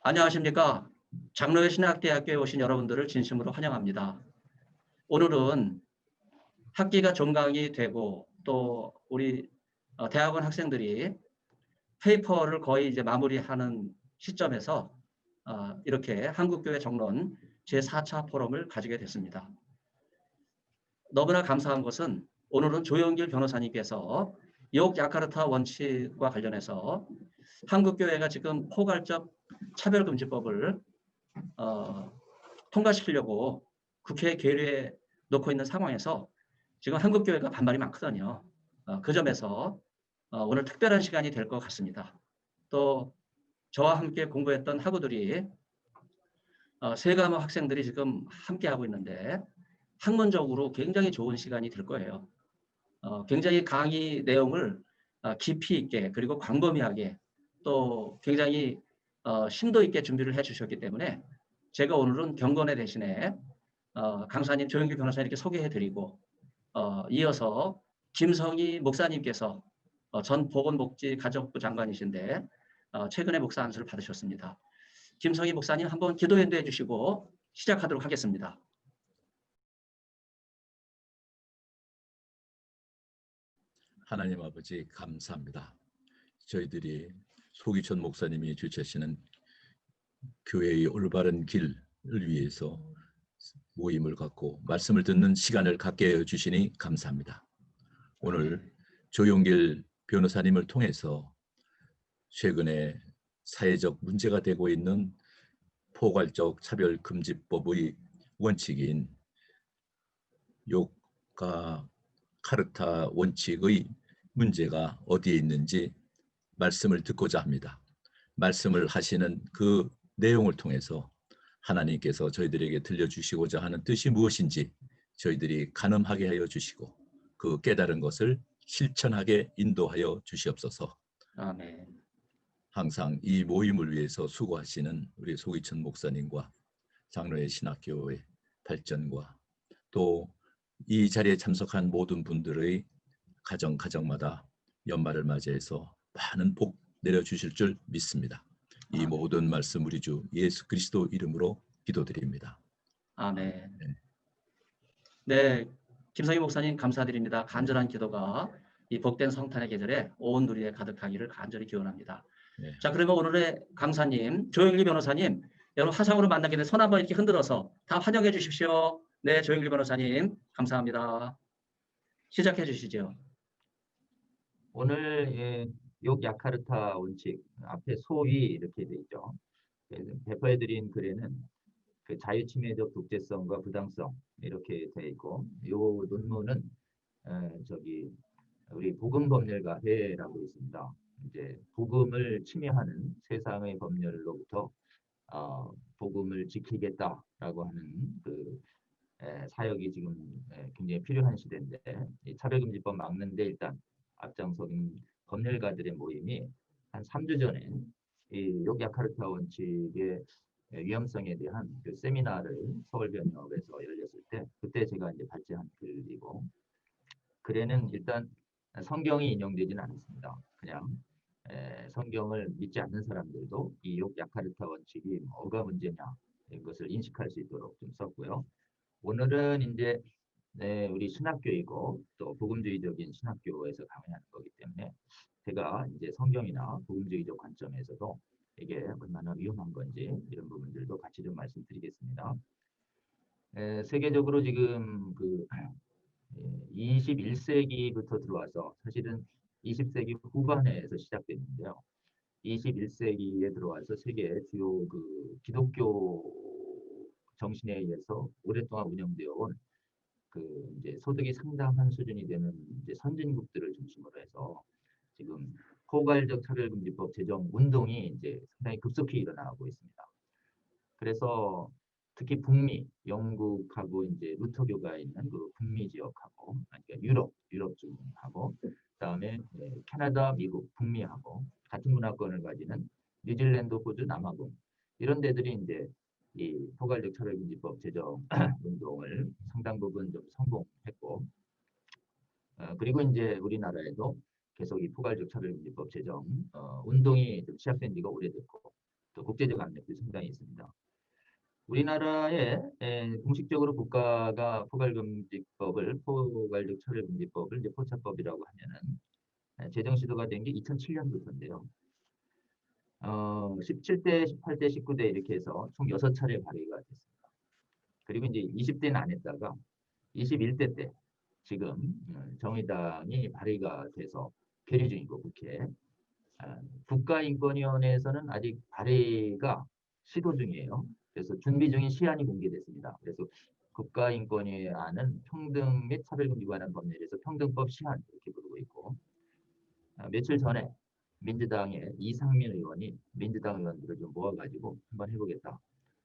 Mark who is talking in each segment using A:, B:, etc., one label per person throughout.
A: 안녕하십니까. 장로회 신학대학교에 오신 여러분들을 진심으로 환영합니다. 오늘은 학기가 종강이 되고 또 우리 대학원 학생들이 페이퍼를 거의 이제 마무리하는 시점에서 이렇게 한국교회 정론 제4차 포럼을 가지게 됐습니다. 너무나 감사한 것은 오늘은 조영길 변호사님께서 욕 야카르타 원칙과 관련해서 한국교회가 지금 포괄적 차별금지법을 통과시키려고 국회에 계류해 놓고 있는 상황에서 지금 한국교회가 반발이 많거든요. 그 점에서 오늘 특별한 시간이 될 것 같습니다. 또 저와 함께 공부했던 학우들이 세 과목 학생들이 지금 함께하고 있는데 학문적으로 굉장히 좋은 시간이 될 거예요. 굉장히 강의 내용을 깊이 있게 그리고 광범위하게 또 굉장히 심도 있게 준비를 해 주셨기 때문에 제가 오늘은 경건회 대신에 강사님 조영길 변호사님께 소개해드리고 이어서 김성희 목사님께서 전 보건복지가족부 장관이신데 최근에 목사 안수를 받으셨습니다. 김성희 목사님 한번 기도 인도해 주시고 시작하도록 하겠습니다.
B: 하나님 아버지 감사합니다. 저희들이 소기천 목사님이 주최하시는 교회의 올바른 길을 위해서 모임을 갖고 말씀을 듣는 시간을 갖게 해주시니 감사합니다. 오늘 조용길 변호사님을 통해서 최근에 사회적 문제가 되고 있는 포괄적 차별금지법의 원칙인 욕과 카르타 원칙의 문제가 어디에 있는지 말씀을 듣고자 합니다. 말씀을 하시는 그 내용을 통해서 하나님께서 저희들에게 들려주시고자 하는 뜻이 무엇인지 저희들이 가늠하게 하여 주시고 그 깨달은 것을 실천하게 인도하여 주시옵소서.
A: 아멘.
B: 항상 이 모임을 위해서 수고하시는 우리 소기천 목사님과 장로회 신학교의 발전과 또 이 자리에 참석한 모든 분들의 가정마다 연말을 맞이해서 많은 복 내려주실 줄 믿습니다. 이 모든 말씀 우리 주 예수 그리스도 이름으로 기도드립니다.
A: 아멘. 네, 김성희 목사님 감사드립니다. 간절한 기도가 이 복된 성탄의 계절에 온 누리에 가득하기를 간절히 기원합니다.
B: 네.
A: 자, 그러면 오늘의 강사님 조영길 변호사님 여러분 화상으로 만나게 된 손 한번 이렇게 흔들어서 다 환영해 주십시오. 네, 조영길 변호사님 감사합니다. 시작해 주시죠.
C: 오늘 욕 야카르타 원칙 앞에 소위 이렇게 돼 있죠. 배포해드린 글에는 그 자유침해적 독재성과 부당성 이렇게 돼 있고, 이 논문은 저기 우리 복음법률가회라고 있습니다. 이제 복음을 침해하는 세상의 법률로부터 복음을 지키겠다라고 하는 그 사역이 지금 굉장히 필요한 시대인데, 이 차별금지법 막는데 일단 앞장서는 법률가들의 모임이 한 3주 전에 이 욕 야카르타 원칙의 위험성에 대한 그 세미나를 서울변협에서 열렸을 때, 그때 제가 이제 발제한 글이고, 글에는 일단 성경이 인용되지는 않았습니다. 그냥 성경을 믿지 않는 사람들도 이 욕 야카르타 원칙이 뭐가 문제냐 이것을 인식할 수 있도록 좀 썼고요. 오늘은 이제 우리 신학교이고 또 복음주의적인 신학교에서 강의하는 거기 때문에 제가 이제 성경이나 복음주의적 관점에서도 이게 얼마나 위험한 건지 이런 부분들도 같이 좀 말씀드리겠습니다. 세계적으로 지금 그 21세기부터 들어와서 사실은 20세기 후반에서 시작됐는데요. 21세기에 들어와서 세계 주요 그 기독교 정신에 의해서 오랫동안 운영되어 온 그 이제 소득이 상당한 수준이 되는 이제 선진국들을 중심으로 해서 지금 포괄적 차별금지법 제정 운동이 이제 상당히 급속히 일어나고 있습니다. 그래서 특히 북미, 영국하고 이제 루터교가 있는 그 북미 지역하고, 그러니까 유럽 쪽하고, 그다음에 캐나다, 미국, 북미하고 같은 문화권을 가지는 뉴질랜드, 호주, 남아공 이런 데들이 이제 이 포괄적 차별금지법 제정 운동을 상당 부분 좀 성공했고, 그리고 이제 우리나라에도 계속 이 포괄적 차별금지법 제정 운동이 좀 시작된 지가 오래됐고, 또 국제적 압력도 상당히 있습니다. 우리나라에 공식적으로 국가가 포괄적 차별금지법을 이제 포차법이라고 하면은 제정 시도가 된 게 2007년부터인데요. 17대, 18대, 19대 이렇게 해서 총 6차례 발의가 됐습니다. 그리고 이제 20대는 안 했다가 21대 때 지금 정의당이 발의가 돼서 계류 중이고 국회에 국가인권위원회에서는 아직 발의가 시도 중이에요. 그래서 준비 중인 시안이 공개됐습니다. 그래서 국가인권위의 안은 평등 및 차별금지 관한 법률에 대해서 평등법 시안 이렇게 부르고 있고 며칠 전에 민주당의 이상민 의원이 민주당 의원들을 좀 모아가지고 한번 해보겠다.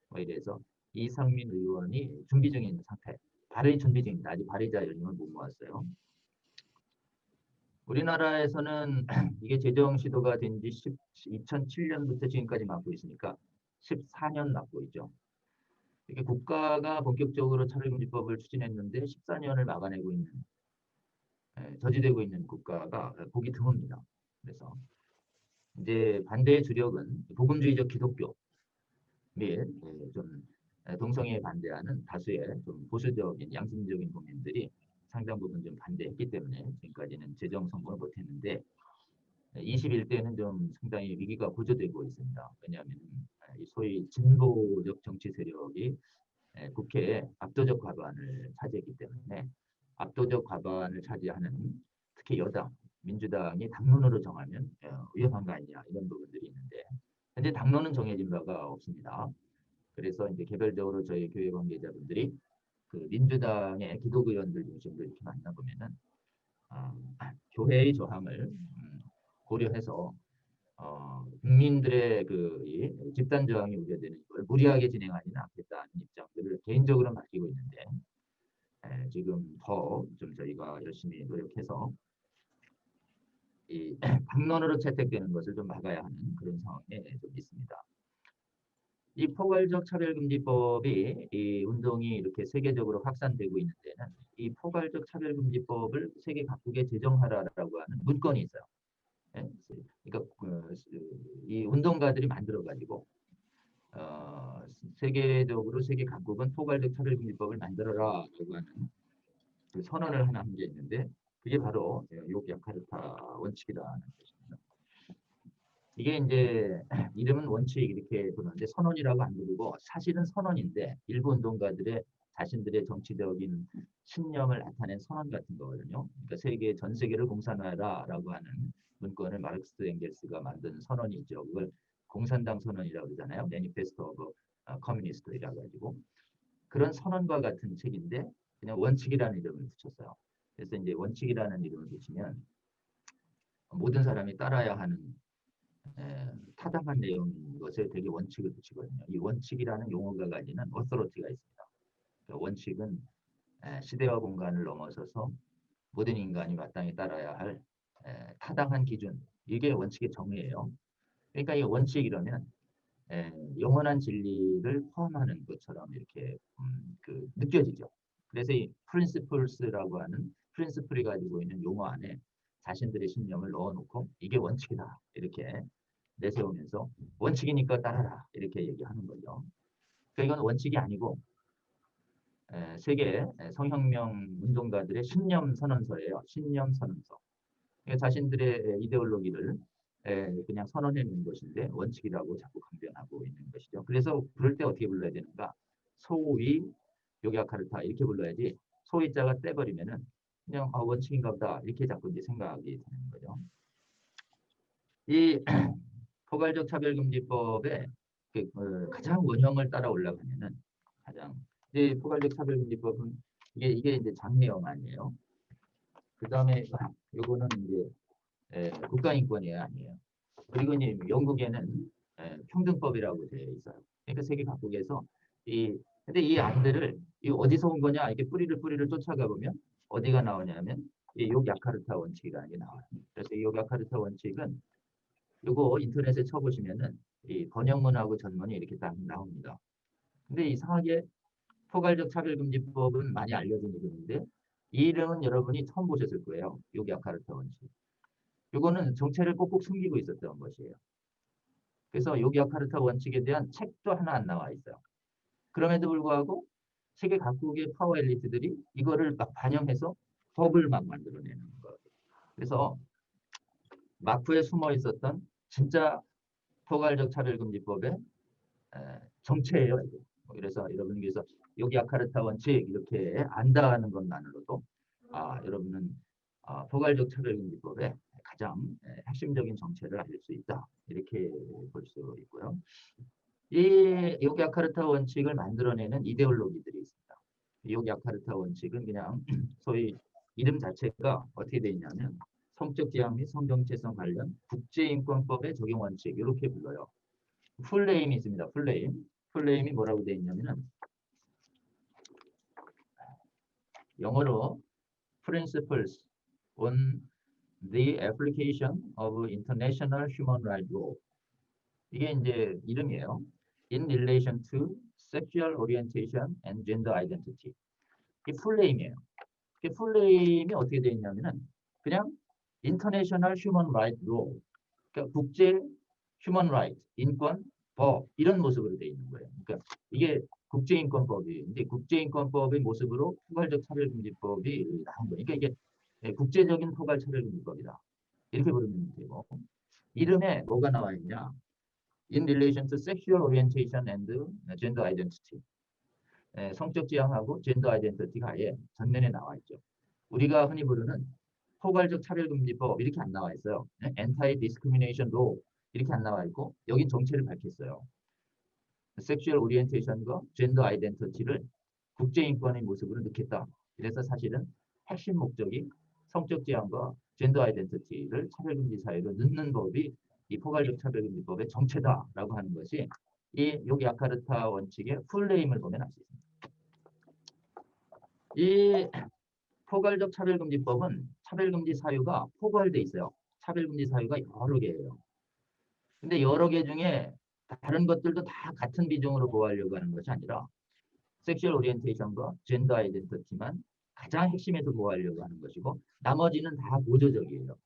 C: 뭐 이래서 이상민 의원이 준비 중인 상태. 발의 준비 중입니다. 아직 발의자 연령을 못 모았어요. 우리나라에서는 이게 제정 시도가 된 지 2007년부터 지금까지 맡고 있으니까 14년 맡고 있죠. 이게 국가가 본격적으로 차별금지법을 추진했는데 14년을 막아내고 있는 저지되고 있는 국가가 보기 드뭅니다. 그래서 이제 반대의 주력은 복음주의적 기독교 및 좀 동성애에 반대하는 다수의 좀 보수적인 양심적인 국민들이 상당 부분 좀 반대했기 때문에 지금까지는 제정 성공을 못했는데 21대는 좀 상당히 위기가 고조되고 있습니다. 왜냐하면 소위 진보적 정치 세력이 국회에 압도적 과반을 차지했기 때문에 압도적 과반을 차지하는 특히 여당, 민주당이 당론으로 정하면 위험한 거 아니냐 이런 부분들이 있는데 현재 당론은 정해진 바가 없습니다. 그래서 이제 개별적으로 저희 교회 관계자분들이 그 민주당의 기독의원들 중심으로 이렇게 만나보면은 교회의 저항을 고려해서 국민들의 그 집단 저항이 우려되는 걸 무리하게 진행하지는 않겠다는 입장들을 개인적으로 밝히고 있는데 지금 더 좀 저희가 열심히 노력해서 이 당론으로 채택되는 것을 좀 막아야 하는 그런 상황에 좀 있습니다. 이 포괄적 차별금지법이 이 운동이 이렇게 세계적으로 확산되고 있는 데는 이 포괄적 차별금지법을 세계 각국에 제정하라라고 하는 문건이 있어요. 그러니까 이 운동가들이 만들어가지고 세계적으로 세계 각국은 포괄적 차별금지법을 만들어라라고 하는 그 선언을 하나 한 게 있는데 그게 바로 요기야카르타 원칙이라는 것입니다. 이게 이제 이름은 원칙 이렇게 부르는데 선언이라고 안 부르고 사실은 선언인데 일부 운동가들의 자신들의 정치적인 신념을 나타낸 선언 같은 거거든요. 그러니까 전 세계를 공산화하라라고 하는 문건을 마르크스 엥겔스가 만든 선언이 있죠. 그걸 공산당 선언이라고 그러잖아요. 매니페스토 오브 커뮤니스트라고 가지고 그런 선언과 같은 책인데 그냥 원칙이라는 이름을 붙였어요. 그래서 이제 원칙이라는 이름을 붙이면 모든 사람이 따라야 하는 타당한 내용인 것에 되게 원칙을 붙이거든요. 이 원칙이라는 용어가 가지는 어서로티가 있습니다. 그러니까 원칙은 시대와 공간을 넘어서서 모든 인간이 마땅히 따라야 할 타당한 기준, 이게 원칙의 정의예요. 그러니까 이 원칙이라면 영원한 진리를 포함하는 것처럼 이렇게 느껴지죠. 그래서 이 principles라고 하는 principle이 가지고 있는 용어 안에 자신들의 신념을 넣어놓고 이게 원칙이다 이렇게 내세우면서 원칙이니까 따라라 이렇게 얘기하는 거죠. 그러니까 이건 원칙이 아니고 세계 성혁명 운동가들의 신념 선언서예요. 신념 선언서. 그러니까 자신들의 이데올로기를 그냥 선언해 놓은 것인데 원칙이라고 자꾸 강변하고 있는 것이죠. 그래서 부를 때 어떻게 불러야 되는가? 소위 요기야카르타 이렇게 불러야지 소위자가 떼버리면은 그냥 원칙인가 보다 이렇게 자꾸 이제 생각이 되는 거죠. 이 포괄적 차별금지법의 가장 원형을 따라 올라가면은 이 포괄적 차별금지법은 이게 이제 장례형 아니에요. 그 다음에 요거는 이제 국가인권이 아니에요. 그리고 이제 영국에는 평등법이라고 되어 있어요. 그러니까 세계 각국에서 근데 이 안들을 어디서 온 거냐 이렇게 뿌리를 쫓아가 보면 어디가 나오냐면 이 요기야카르타 원칙이라는 게 나와요. 그래서 이 요기야카르타 원칙은 요거 인터넷에 쳐보시면은 이 번역문하고 전문이 이렇게 딱 나옵니다. 근데 이상하게 포괄적 차별금지법은 많이 알려진 이름인데 이 이름은 여러분이 처음 보셨을 거예요. 요기야카르타 원칙. 요거는 정체를 꼭꼭 숨기고 있었던 것이에요. 그래서 요기야카르타 원칙에 대한 책도 하나 안 나와 있어요. 그럼에도 불구하고 세계 각국의 파워 엘리트들이 이거를 막 반영해서 법을 막 만들어내는 거예요. 그래서 마크에 숨어 있었던 진짜 포괄적 차별금지법의 정체예요. 이거. 그래서 여러분께서 요기야카르타 원칙 이렇게 안다는 것만으로도 여러분은 포괄적 차별금지법의 가장 핵심적인 정체를 알 수 있다. 이렇게 볼 수 있고요. 이 요기야카르타 원칙을 만들어내는 이데올로기들이 있습니다. 요기야카르타 원칙은 그냥 소위 이름 자체가 어떻게 되어 있냐면 성적 지향 및 성정체성 관련 국제인권법의 적용 원칙 이렇게 불러요. 풀네임이 있습니다. 풀네임. 풀네임이 뭐라고 되어 있냐면은 영어로 Principles on the Application of International Human Rights Law. 이게 이제 이름이에요. In relation to sexual orientation and gender identity. 이게 풀네임이에요. 이게 풀네임이 어떻게 되어 있냐면은 그냥 International Human Rights Law. 그러니까 국제 휴먼 라이트, 인권, 법 이런 모습으로 되어 있는 거예요. 그러니까 이게 국제인권법인데 국제인권법의 모습으로 포괄적 차별금지법이 나온 거예요. 그러니까 이게 국제적인 포괄 차별금지법이다. 이렇게 부르면 되고 이름에 뭐가 나와 있냐? In relation to sexual orientation and gender identity. 성적 지향하고 젠더 아이덴티티가 아예 전면에 나와 있죠. 우리가 흔히 부르는 포괄적 차별금지법 이렇게 안 나와 있어요. Anti Discrimination Law 이렇게 안 나와 있고 여긴 정체를 밝혔어요. 섹슈얼 오리엔테이션과 젠더 아이덴티티를 국제인권의 모습으로 넣겠다. 그래서 사실은 핵심 목적이 성적 지향과 젠더 아이덴티티를 차별금지 사회로 넣는 법이 이 포괄적 차별금지법의 정체다라고 하는 것이 이 요기야카르타 원칙의 풀네임을 보면 알 수 있습니다. 이 포괄적 차별금지법은 차별금지 사유가 포괄돼 있어요. 차별금지 사유가 여러 개예요. 근데 여러 개 중에 다른 것들도 다 같은 비중으로 보호하려고 하는 것이 아니라 섹슈얼 오리엔테이션과 젠더 아이덴티티만 가장 핵심에서 보호하려고 하는 것이고 나머지는 다 보조적이에요.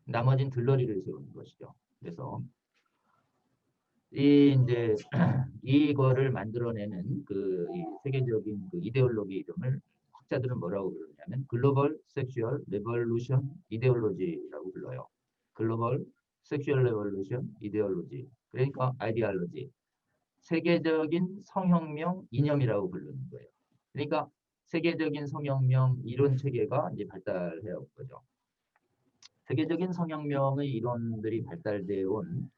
C: 나머지는 들러리를 세우는 것이죠. 그래서 이 이제 이거를 만들어내는 이 세계적인 그 이데올로기 이름을 학자들은 뭐라고 부르냐면 글로벌 섹슈얼 레볼루션 이데올로지라고 불러요. 글로벌 섹슈얼 레볼루션 이데올로지. 그러니까 아이디올로지. 세계적인 성혁명 이념이라고 부르는 거예요. 그러니까 세계적인 성혁명 이론 체계가 이제 발달해 온 거죠. 세계적인 성혁명의 이론들이 발달되어 온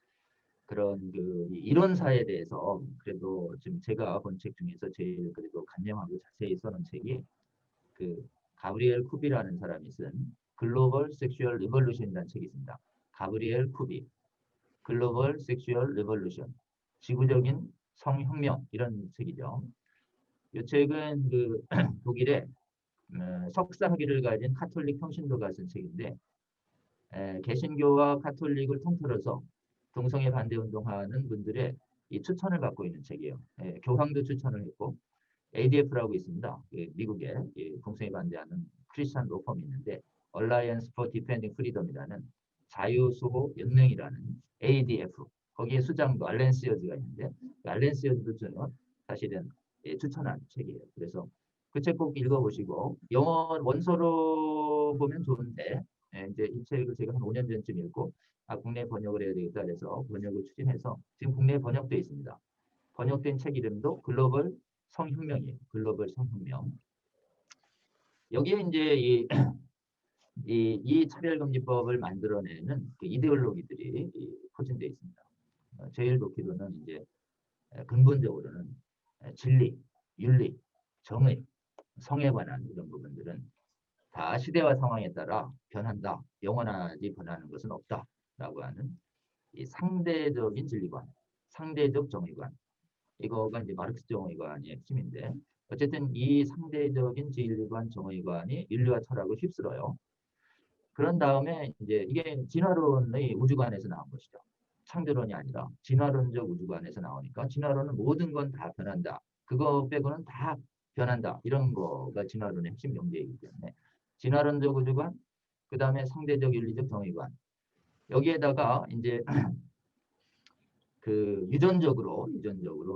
C: 그런 그 이론사에 대해서 그래도 지금 제가 본 책 중에서 제일 그래도 간념하고 자세히 써놓은 책이 그 가브리엘 쿠비라는 사람이 쓴 글로벌 섹슈얼 리볼루션이라는 책이 있습니다. 가브리엘 쿠비 글로벌 섹슈얼 리볼루션 지구적인 성혁명 이런 책이죠. 이 책은 그 독일의 석사 학위를 가진 카톨릭 평신도가 쓴 책인데 개신교와 카톨릭을 통틀어서 동성애 반대 운동하는 분들의 이 추천을 받고 있는 책이에요. 교황도 추천을 했고 ADF라고 있습니다. 미국의 동성애 반대하는 크리스찬 로펌이 있는데 Alliance for Defending Freedom이라는 자유수호 연맹이라는 ADF 거기에 수장도 알렌시어즈가 있는데 알렌시어즈도 사실은 추천한 책이에요. 그래서 그 책 꼭 읽어보시고 영어 원서로 보면 좋은데 이제 이 책을 제가 한 5년 전쯤 읽고 국내 번역을 해야 되겠다 그래서 번역을 추진해서 지금 국내에 번역되어 있습니다. 번역된 책 이름도 글로벌 성혁명이에요. 글로벌 성혁명. 여기에 이제 이 차별금지법을 만들어내는 그 이데올로기들이 포진되어 있습니다. 제일 높이로는 이제 근본적으로는 진리, 윤리, 정의, 성에 관한 이런 부분들은 다 시대와 상황에 따라 변한다. 영원하지 변하는 것은 없다라고 하는 이 상대적인 진리관, 상대적 정의관. 이거가 이제 마르크스 정의관의 핵심인데 어쨌든 이 상대적인 진리관, 정의관이 인류와 철학을 휩쓸어요. 그런 다음에 이제 이게 진화론의 우주관에서 나온 것이죠. 창조론이 아니라 진화론적 우주관에서 나오니까 진화론은 모든 건 다 변한다. 그거 빼고는 다 변한다. 이런 거가 진화론의 핵심 명제이기 때문에 진화론적 우주관, 그 다음에 상대적 윤리적 정의관. 여기에다가 이제 그 유전적으로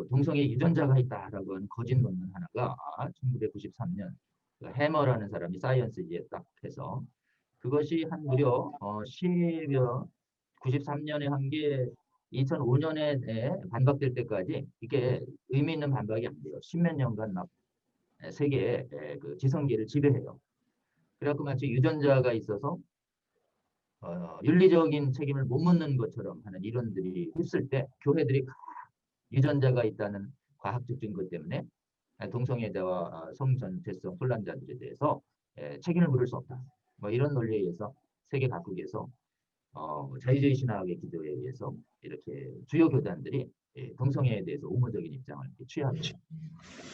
C: 동성애 유전자가 있다라고 하는 거짓 논문 하나가 1993년 그 해머라는 사람이 사이언스지에 딱 해서 그것이 한 무려 10여 93년에 한 게 2005년에 반박될 때까지 이게 의미 있는 반박이 안 돼요. 십몇 년간 막 세계 그 지성계를 지배해요. 그래갖고 마치 유전자가 있어서 윤리적인 책임을 못 묻는 것처럼 하는 이론들이 있을 때 교회들이 유전자가 있다는 과학적 증거 때문에 동성애자와 성전체성 혼란자들에 대해서 책임을 물을 수 없다. 뭐 이런 논리에 의해서 세계 각국에서 자유주의 신학의 기도에 의해서 이렇게 주요 교단들이 동성애에 대해서 옹호적인 입장을 취하죠.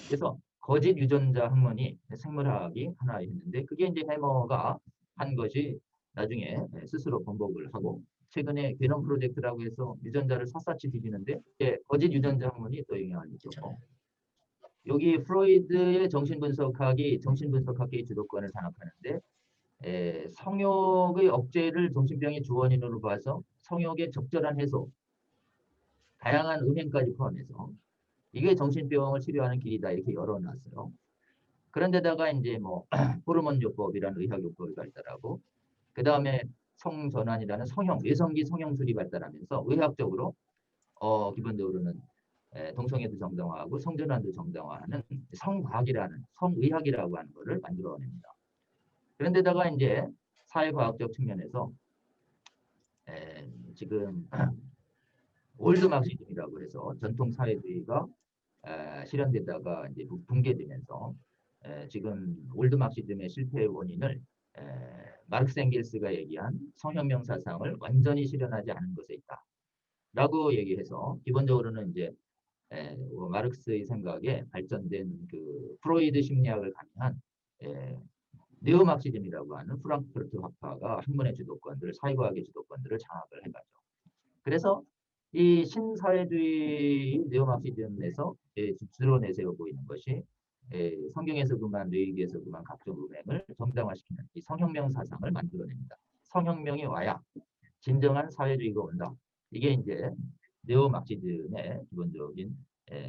C: 그래서 거짓 유전자 학문이 생물학이 하나였는데 그게 이제 해머가 한 것이 나중에 스스로 번복을 하고 최근에 게놈 프로젝트라고 해서 유전자를 샅샅이 뒤지는데 거짓 유전자 학문이 또 영향을 미쳤고 여기 프로이드의 정신분석학계의 주도권을 장악하는데 성욕의 억제를 정신병의 주원인으로 봐서 성욕의 적절한 해소, 다양한 음행까지 포함해서 이게 정신병을 치료하는 길이다 이렇게 열어놨어요. 그런데다가 이제 뭐 호르몬 요법이라는 의학 요법이 발달하고 그 다음에 성전환이라는 외성기 성형술이 발달하면서 의학적으로 기본적으로는 동성애도 정당화하고 성전환도 정당화하는 성과학이라는 성의학이라고 하는 것을 만들어냅니다. 그런데다가 이제 사회과학적 측면에서 지금 올드 막시즘이라고 해서 전통 사회주의가 실현되다가 이제 붕괴되면서 지금 올드 막시즘의 실패의 원인을 마르크스 엥겔스가 얘기한 성혁명 사상을 완전히 실현하지 않은 것에 있다. 라고 얘기해서 기본적으로는 이제 마르크스의 생각에 발전된 그 프로이드 심리학을 가미한 네오막시즘이라고 하는 프랑크푸르트 학파가 학문의 주도권들을 사회과학의 주도권들을 장악을 해가죠. 그래서 이 신사회주의 네오막시즘에서 주로 내세우고 있는 것이 성경에서 그만 뇌익에서 그만 각종 음행을 정당화시키는 이 성혁명 사상을 만들어냅니다. 성혁명이 와야 진정한 사회주의가 온다. 이게 이제 네오막시즘의 기본적인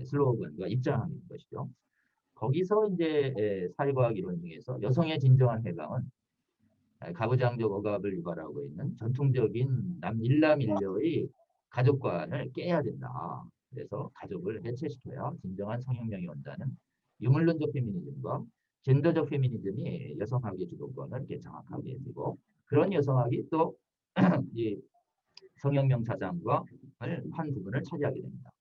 C: 슬로건과 입장인 것이죠. 거기서 이제 사회과학 이론 중에서 여성의 진정한 해방은 가부장적 억압을 유발하고 있는 전통적인 일남일녀의 가족관을 깨야 된다. 그래서 가족을 해체시켜야 진정한 성혁명이 온다는 유물론적 페미니즘과 젠더적 페미니즘이 여성학의 주도권을 이렇게 장악하게 되고 그런 여성학이 또 이 성혁명 사상과 한 부분을 차지하게 됩니다.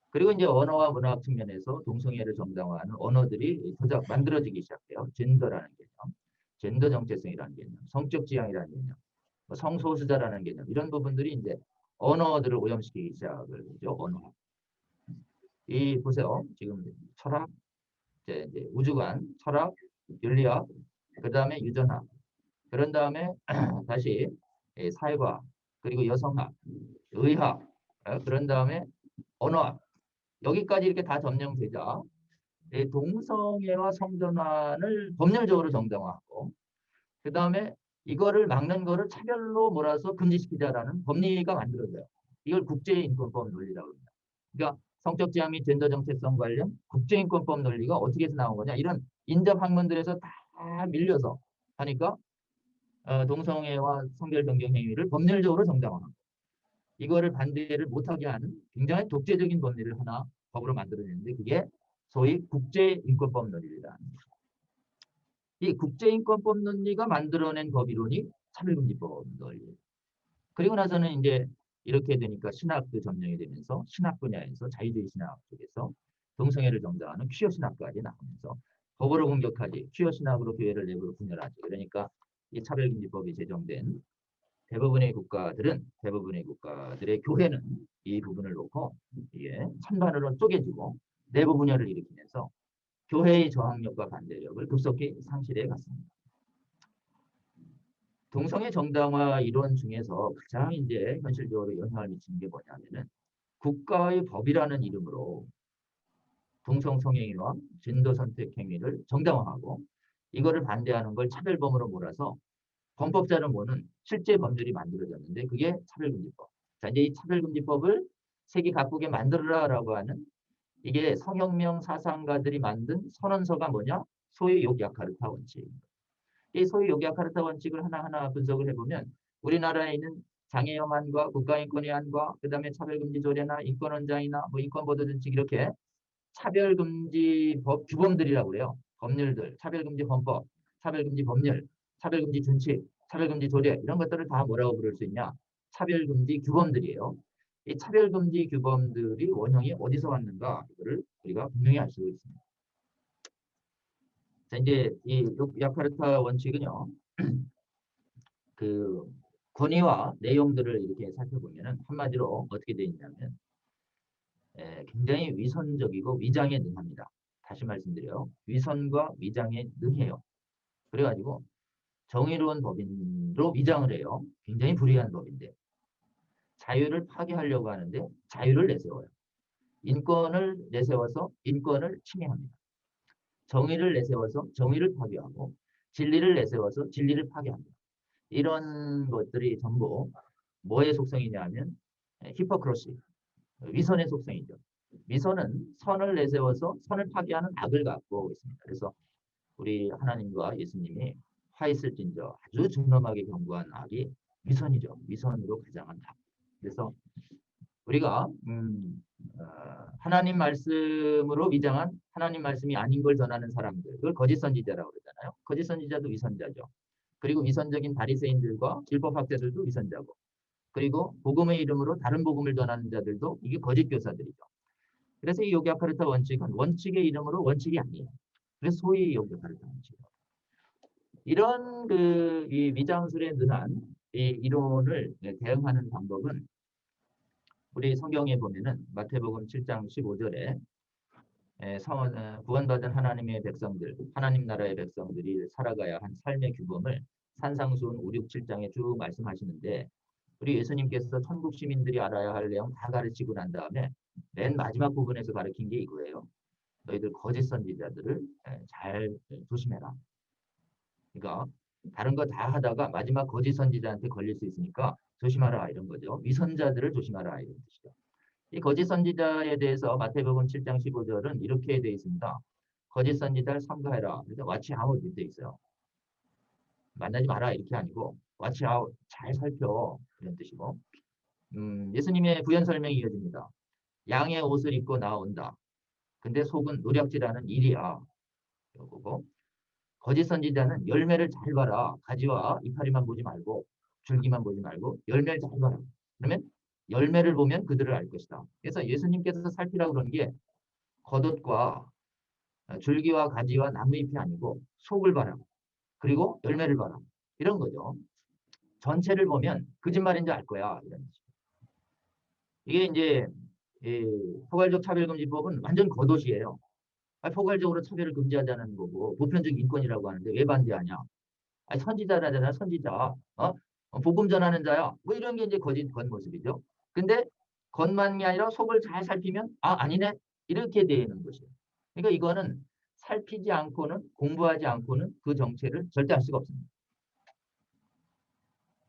C: 그리고 이제 언어와 문학 측면에서 동성애를 정당화하는 언어들이 만들어지기 시작해요. 젠더라는 개념, 젠더 정체성이라는 개념, 성적 지향이라는 개념, 성소수자라는 개념 이런 부분들이 이제 언어들을 오염시키기 시작을 하죠. 언어. 이 보세요. 지금 철학, 이제 우주관, 철학, 윤리학, 그 다음에 유전학, 그런 다음에 다시 사회과학, 그리고 여성학, 의학, 그런 다음에 언어학 여기까지 이렇게 다 점령되자 동성애와 성전환을 법률적으로 정당화하고 그 다음에 이거를 막는 거를 차별로 몰아서 금지시키자라는 법리가 만들어져요. 이걸 국제인권법 논리라고 합니다. 그러니까 성적 지향 및 젠더 정체성 관련 국제인권법 논리가 어떻게 해서 나온 거냐 이런 인접 학문들에서 다 밀려서 하니까 동성애와 성별 변경 행위를 법률적으로 정당화하고 이거를 반대를 못하게 하는 굉장히 독재적인 법리를 하나 법으로 만들어냈는데 그게 소위 국제인권법 논리다. 이 국제인권법 논리가 만들어낸 법이론이 차별금지법 논리. 그리고 나서는 이제 이렇게 되니까 신학도 점령이 되면서 신학 분야에서 자유주의 신학 쪽에서 동성애를 정당화하는 퀴어 신학까지 나오면서 법으로 공격하지 퀴어 신학으로 교회를 내부로 분열하지. 그러니까 이 차별금지법이 제정된 대부분의 국가들의 교회는 이 부분을 놓고 이게 찬반으로 쪼개지고 내부 분열을 일으키면서 교회의 저항력과 반대력을 급속히 상실해 갔습니다. 동성애 정당화 이론 중에서 가장 이제 현실적으로 영향을 미치는 게 뭐냐면은 국가의 법이라는 이름으로 동성 성행위와 젠더 선택 행위를 정당화하고 이거를 반대하는 걸 차별범으로 몰아서 범법자는 뭐는 실제 범죄이 만들어졌는데 그게 차별금지법. 자, 이제 이 차별금지법을 세계 각국에 만들어라라고 하는 이게 성혁명 사상가들이 만든 선언서가 뭐냐? 소위 요기야카르타 원칙. 이 소위 요기야카르타 원칙을 하나하나 분석을 해보면 우리나라에 있는 장애혐한과 국가인권위안과 그다음에 차별금지 조례나 인권원장이나 뭐 인권보도준칙 이렇게 차별금지 법 규범들이라고 그래요. 법률들, 차별금지 헌법, 차별금지 법률, 차별금지 준칙, 차별금지 조례 이런 것들을 다 뭐라고 부를 수 있냐? 차별금지 규범들이에요. 이 차별금지 규범들이 원형이 어디서 왔는가 이거를 우리가 분명히 알 수 있습니다. 자, 이제 이 야카르타 원칙은요. 그 권위와 내용들을 이렇게 살펴보면은 한마디로 어떻게 되어 있냐면 굉장히 위선적이고 위장에 능합니다. 다시 말씀드려요. 위선과 위장에 능해요. 그래가지고 정의로운 법인으로 위장을 해요. 굉장히 불의한 법인데 자유를 파괴하려고 하는데 자유를 내세워요. 인권을 내세워서 인권을 침해합니다. 정의를 내세워서 정의를 파괴하고 진리를 내세워서 진리를 파괴합니다. 이런 것들이 전부 뭐의 속성이냐 하면 히포크러시, 위선의 속성이죠. 위선은 선을 내세워서 선을 파괴하는 악을 갖고 있습니다. 그래서 우리 하나님과 예수님이 화 있을진저 아주 준엄하게 경고한 악이 위선이죠. 위선으로 가장한 악. 그래서 우리가 하나님 말씀으로 위장한 하나님 말씀이 아닌 걸 전하는 사람들, 그걸 거짓 선지자라고 그러잖아요. 거짓 선지자도 위선자죠. 그리고 위선적인 바리새인들과 율법학자들도 위선자고, 그리고 복음의 이름으로 다른 복음을 전하는 자들도 이게 거짓 교사들이죠. 그래서 이 요기야카르타 원칙은 원칙의 이름으로 원칙이 아니에요. 그래서 소위 요기야카르타 원칙. 이런 이 위장술에 능한 이 이론을 대응하는 방법은 우리 성경에 보면은 마태복음 7장 15절에 구원받은 하나님의 백성들, 하나님 나라의 백성들이 살아가야 한 삶의 규범을 산상수훈 5, 6, 7장에 쭉 말씀하시는데 우리 예수님께서 천국 시민들이 알아야 할 내용 다 가르치고 난 다음에 맨 마지막 부분에서 가르친 게 이거예요. 너희들 거짓 선지자들을 잘 조심해라. 그러니까 다른 거 다 하다가 마지막 거짓 선지자한테 걸릴 수 있으니까 조심하라 이런 거죠. 위선자들을 조심하라 이런 뜻이죠. 이 거짓 선지자에 대해서 마태복음 7장 15절은 이렇게 되어 있습니다. 거짓 선지자를 삼가해라. 그래서 watch out 되어 있어요. 만나지 마라 이렇게 아니고 watch out 잘 살펴 이런 뜻이고 예수님의 부연 설명이 이어집니다. 양의 옷을 입고 나온다. 근데 속은 노략질하는 일이야. 이거고 거짓 선지자는 열매를 잘 봐라. 가지와 이파리만 보지 말고 줄기만 보지 말고 열매를 잘 봐라. 그러면 열매를 보면 그들을 알 것이다. 그래서 예수님께서 살피라고 그런 게 겉옷과 줄기와 가지와 나무잎이 아니고 속을 봐라. 그리고 열매를 봐라. 이런 거죠. 전체를 보면 거짓말인지 알 거야. 이런 거죠. 이게 이제 포괄적 차별금지법은 완전 겉옷이에요. 포괄적으로 차별을 금지하자는 거고 보편적 인권이라고 하는데 왜 반대하냐? 아니, 선지자라잖아, 선지자. 복음 전하는 자야. 뭐 이런 게 이제 거짓 겉모습이죠. 근데 겉만이 아니라 속을 잘 살피면 아니네. 이렇게 되는 것이에요. 그러니까 이거는 살피지 않고는 공부하지 않고는 그 정체를 절대 알 수가 없습니다.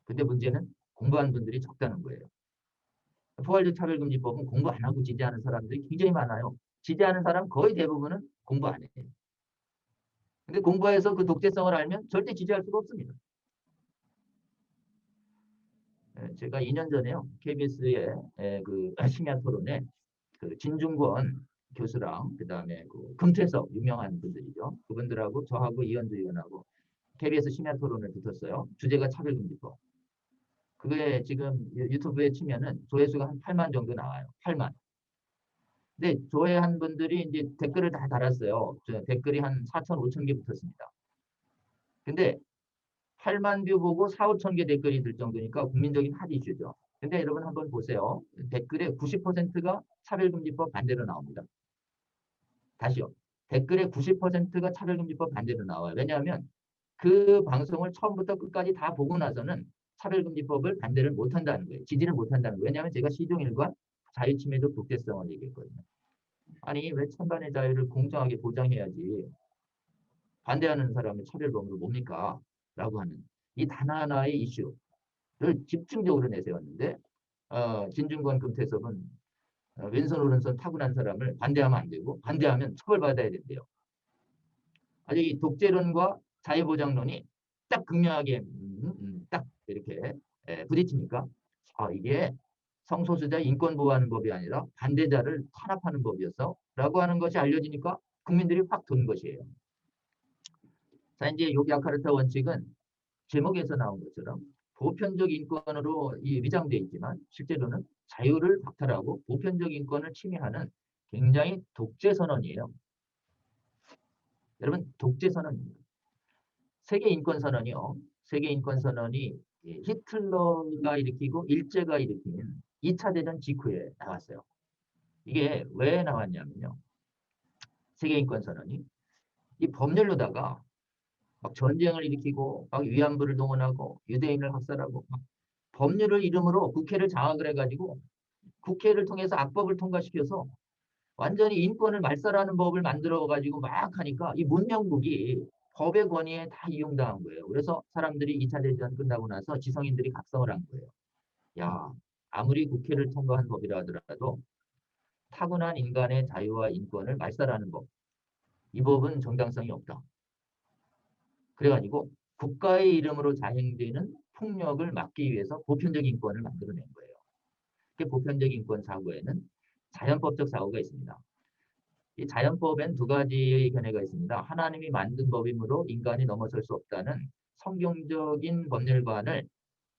C: 근데 문제는 공부하는 분들이 적다는 거예요. 포괄적 차별금지법은 공부 안 하고 지지하는 사람들이 굉장히 많아요. 지지하는 사람 거의 대부분은 공부 안 해요. 근데 공부해서 그 독재성을 알면 절대 지지할 수가 없습니다. 제가 2년 전에요. KBS의 그 심야 토론에 그 진중권 교수랑 그다음에 그 금태섭 유명한 분들이죠. 그분들하고 저하고 이현주 의원하고 KBS 심야 토론을 붙었어요. 주제가 차별금지법. 그게 지금 유튜브에 치면은 조회수가 한 8만 정도 나와요. 8만. 근데 조회한 분들이 이제 댓글을 다 달았어요. 댓글이 한 4천, 5천 개 붙었습니다. 근데 8만 뷰 보고 4, 5천 개 댓글이 들 정도니까 국민적인 핫 이슈죠. 근데 여러분 한번 보세요. 댓글의 90%가 차별금지법 반대로 나옵니다. 다시요. 댓글의 90%가 차별금지법 반대로 나와요. 왜냐하면 그 방송을 처음부터 끝까지 다 보고 나서는 차별금지법을 반대를 못한다는 거예요. 지지를 못한다는 거예요. 왜냐하면 제가 시종일관 자유침해적 독재성을 얘기했거든요. 아니 왜 찬반의 자유를 공정하게 보장해야지 반대하는 사람의 차별범으로 뭡니까? 라고 하는 이 단 하나의 이슈를 집중적으로 내세웠는데 진중권 금태섭은 왼손 오른손 타고난 사람을 반대하면 안 되고 반대하면 처벌받아야 된대요. 아주 이 독재론과 자유보장론이 딱 극명하게 딱 이렇게 부딪히니까 이게 성소수자 인권 보호하는 법이 아니라 반대자를 탄압하는 법이었어 라고 하는 것이 알려지니까 국민들이 확 돈 것이에요. 자, 이제 요 야카르타 원칙은 제목에서 나온 것처럼 보편적 인권으로 위장되어 있지만 실제로는 자유를 박탈하고 보편적 인권을 침해하는 굉장히 독재 선언이에요. 여러분, 독재 선언입니다. 세계 인권 선언이요. 세계 인권 선언이 히틀러가 일으키고 일제가 일으킨 2차 대전 직후에 나왔어요. 이게 왜 나왔냐면요. 세계 인권 선언이 이 법률로다가 막 전쟁을 일으키고 막 위안부를 동원하고 유대인을 학살하고 막 법률을 이름으로 국회를 장악을 해가지고 국회를 통해서 악법을 통과시켜서 완전히 인권을 말살하는 법을 만들어가지고 막 하니까 이 문명국이 법의 권위에 다 이용당한 거예요. 그래서 사람들이 2차 대전 끝나고 나서 지성인들이 각성을 한 거예요. 야, 아무리 국회를 통과한 법이라 하더라도 타고난 인간의 자유와 인권을 말살하는 법, 이 법은 정당성이 없다. 그래가지고 국가의 이름으로 자행되는 폭력을 막기 위해서 보편적 인권을 만들어낸 거예요. 그 보편적 인권 사고에는 자연법적 사고가 있습니다. 이 자연법엔 두 가지의 견해가 있습니다. 하나님이 만든 법이므로 인간이 넘어설 수 없다는 성경적인 법률관을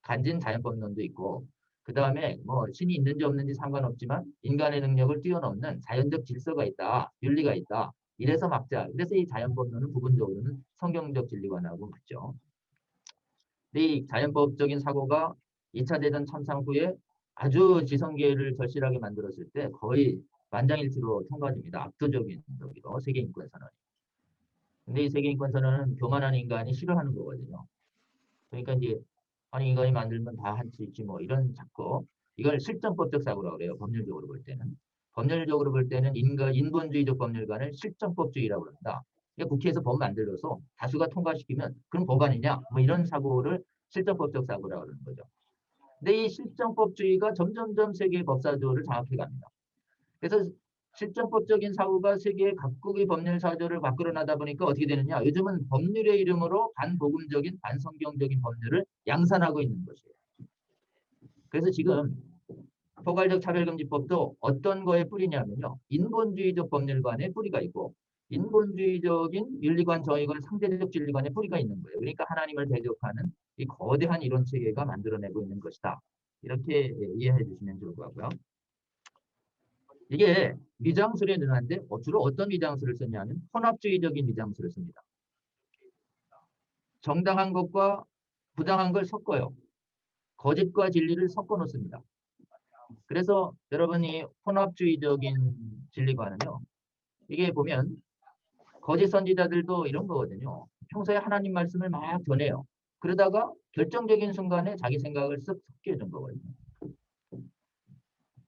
C: 간진 자연법론도 있고, 그 다음에 뭐 신이 있는지 없는지 상관없지만 인간의 능력을 뛰어넘는 자연적 질서가 있다, 윤리가 있다. 이래서 막자. 그래서 이 자연법론은 부분적으로는 성경적 진리관하고 맞죠. 근데 이 자연법적인 사고가 2차 대전 참상 후에 아주 지성계를 절실하게 만들었을 때 거의 만장일치로 통과됩니다. 압도적인 저기로 세계인권선언. 근데 이 세계인권선언은 교만한 인간이 싫어하는 거거든요. 그러니까 이제 아니 인간이 만들면 다 할 수 있지 뭐 이런 자꾸 이걸 실정법적 사고라고 그래요. 법률적으로 볼 때는. 법률적으로 볼 때는 인본주의적 법률관을 실정법주의라고 합니다. 그러니까 국회에서 법 만들어서 다수가 통과시키면 그럼 법 아니냐? 뭐 이런 사고를 실정법적 사고라고 하는 거죠. 근데 이 실정법주의가 점점점 세계의 법사조를 장악해 갑니다. 그래서 실정법적인 사고가 세계의 각국의 법률 사조를 바꾸어나다 보니까 어떻게 되느냐? 요즘은 법률의 이름으로 반복음적인 반성경적인 법률을 양산하고 있는 것이에요. 그래서 지금 포괄적 차별금지법도 어떤 거에 뿌리냐면요. 인본주의적 법률관의 뿌리가 있고 인본주의적인 윤리관, 정의관, 상대적 진리관의 뿌리가 있는 거예요. 그러니까 하나님을 대적하는 이 거대한 이론 체계가 만들어내고 있는 것이다. 이렇게 이해해 주시면 좋을 것 같고요. 이게 위장술에 능한데 주로 어떤 위장술을 쓰냐면 혼합주의적인 위장술을 씁니다. 정당한 것과 부당한 걸 섞어요. 거짓과 진리를 섞어 놓습니다. 그래서 여러분이 혼합주의적인 진리관은요. 이게 보면 거짓 선지자들도 이런 거거든요. 평소에 하나님 말씀을 막 전해요. 그러다가 결정적인 순간에 자기 생각을 쓱 섞여준 거거든요.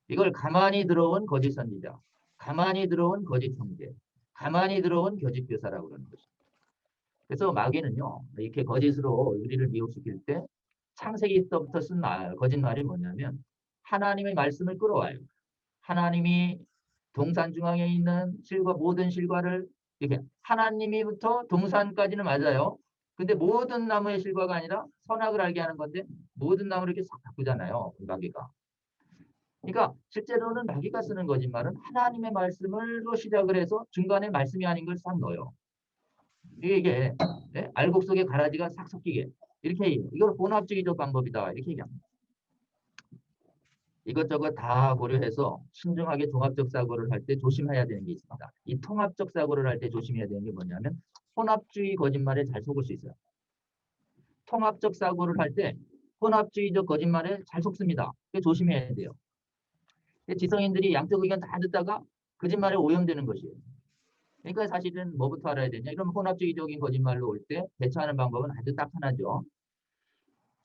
C: 이걸 가만히 들어온 거짓 선지자, 가만히 들어온 거짓 형제, 가만히 들어온 거짓 교사라고 그러는 것입니다. 그래서 마귀는요, 이렇게 거짓으로 우리를 미혹시킬 때 창세기 때부터 쓴 거짓말이 뭐냐면 하나님의 말씀을 끌어와요. 하나님이 동산 중앙에 있는 실과 모든 실과를 이렇게 하나님이부터 동산까지는 맞아요. 근데 모든 나무의 실과가 아니라 선악을 알게 하는 건데 모든 나무를 이렇게 싹 바꾸잖아요. 마귀가. 그러니까 실제로는 마귀가 쓰는 거짓말은 하나님의 말씀으로 시작을 해서 중간에 말씀이 아닌 걸 싹 넣어요. 이게 네? 알곡 속에 가라지가 싹 섞이게 이렇게 이걸 혼합주의적 방법이다 이렇게 얘기합니다. 이것저것 다 고려해서 신중하게 종합적 사고를 할 때 조심해야 되는 게 있습니다. 이 통합적 사고를 할 때 조심해야 되는 게 뭐냐면 혼합주의 거짓말에 잘 속을 수 있어요. 통합적 사고를 할 때 혼합주의적 거짓말에 잘 속습니다. 조심해야 돼요. 지성인들이 양쪽 의견 다 듣다가 거짓말에 오염되는 것이에요. 그러니까 사실은 뭐부터 알아야 되냐? 이런 혼합주의적인 거짓말로 올 때 대처하는 방법은 아주 딱 하나죠.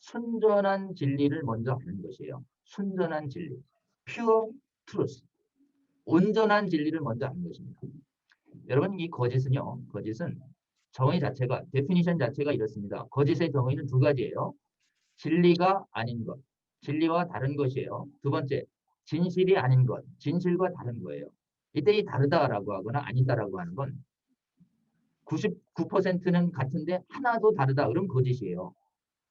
C: 순전한 진리를 먼저 하는 것이에요. 순전한 진리. pure truth. 온전한 진리를 먼저 하는 것입니다. 여러분 이 거짓은요. 거짓은 정의 자체가 데피니션 자체가 이렇습니다. 거짓의 정의는 두 가지예요. 진리가 아닌 것. 진리와 다른 것이에요. 두 번째 진실이 아닌 것, 진실과 다른 거예요. 이때 이 다르다라고 하거나 아니다라고 하는 건 99%는 같은데 하나도 다르다. 그럼 거짓이에요.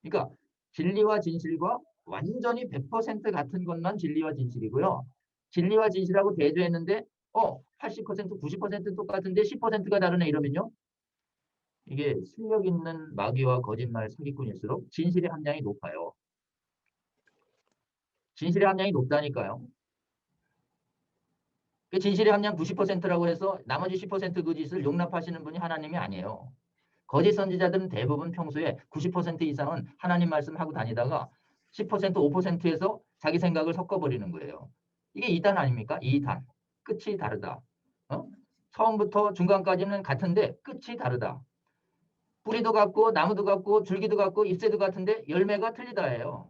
C: 그러니까 진리와 진실과 완전히 100% 같은 것만 진리와 진실이고요. 진리와 진실하고 대조했는데 80%, 90% 똑같은데 10%가 다르네 이러면요. 이게 실력 있는 마귀와 거짓말 사기꾼일수록 진실의 함량이 높아요. 진실의 함량이 높다니까요. 그 진실의 함량 90%라고 해서 나머지 10% 거짓을 용납하시는 분이 하나님이 아니에요. 거짓 선지자들은 대부분 평소에 90% 이상은 하나님 말씀하고 다니다가 10%, 5%에서 자기 생각을 섞어버리는 거예요. 이게 2단 아닙니까? 2단. 끝이 다르다. 처음부터 중간까지는 같은데 끝이 다르다. 뿌리도 같고 나무도 같고 줄기도 같고 잎새도 같은데 열매가 틀리다예요.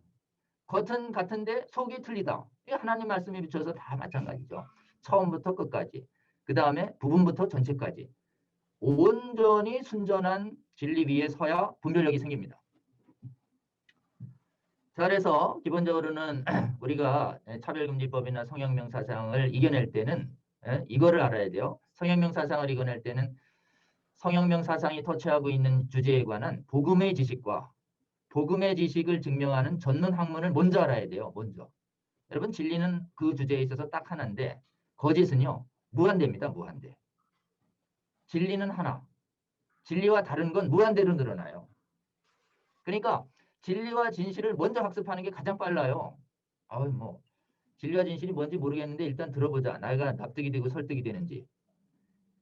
C: 겉은 같은데 속이 틀리다. 이게 하나님 말씀에 비춰서 다 마찬가지죠. 처음부터 끝까지. 그 다음에 부분부터 전체까지. 온전히 순전한 진리 위에 서야 분별력이 생깁니다. 자, 그래서 기본적으로는 우리가 차별금지법이나 성혁명사상을 이겨낼 때는 이거를 알아야 돼요. 성혁명사상을 이겨낼 때는 성혁명사상이 터치하고 있는 주제에 관한 복음의 지식과 복음의 지식을 증명하는 전문 학문을 먼저 알아야 돼요. 먼저. 여러분 진리는 그 주제에 있어서 딱 하나인데 거짓은요. 무한대입니다. 무한대. 진리는 하나. 진리와 다른 건 무한대로 늘어나요. 그러니까 진리와 진실을 먼저 학습하는 게 가장 빨라요. 진리와 진실이 뭔지 모르겠는데 일단 들어보자. 내가 납득이 되고 설득이 되는지.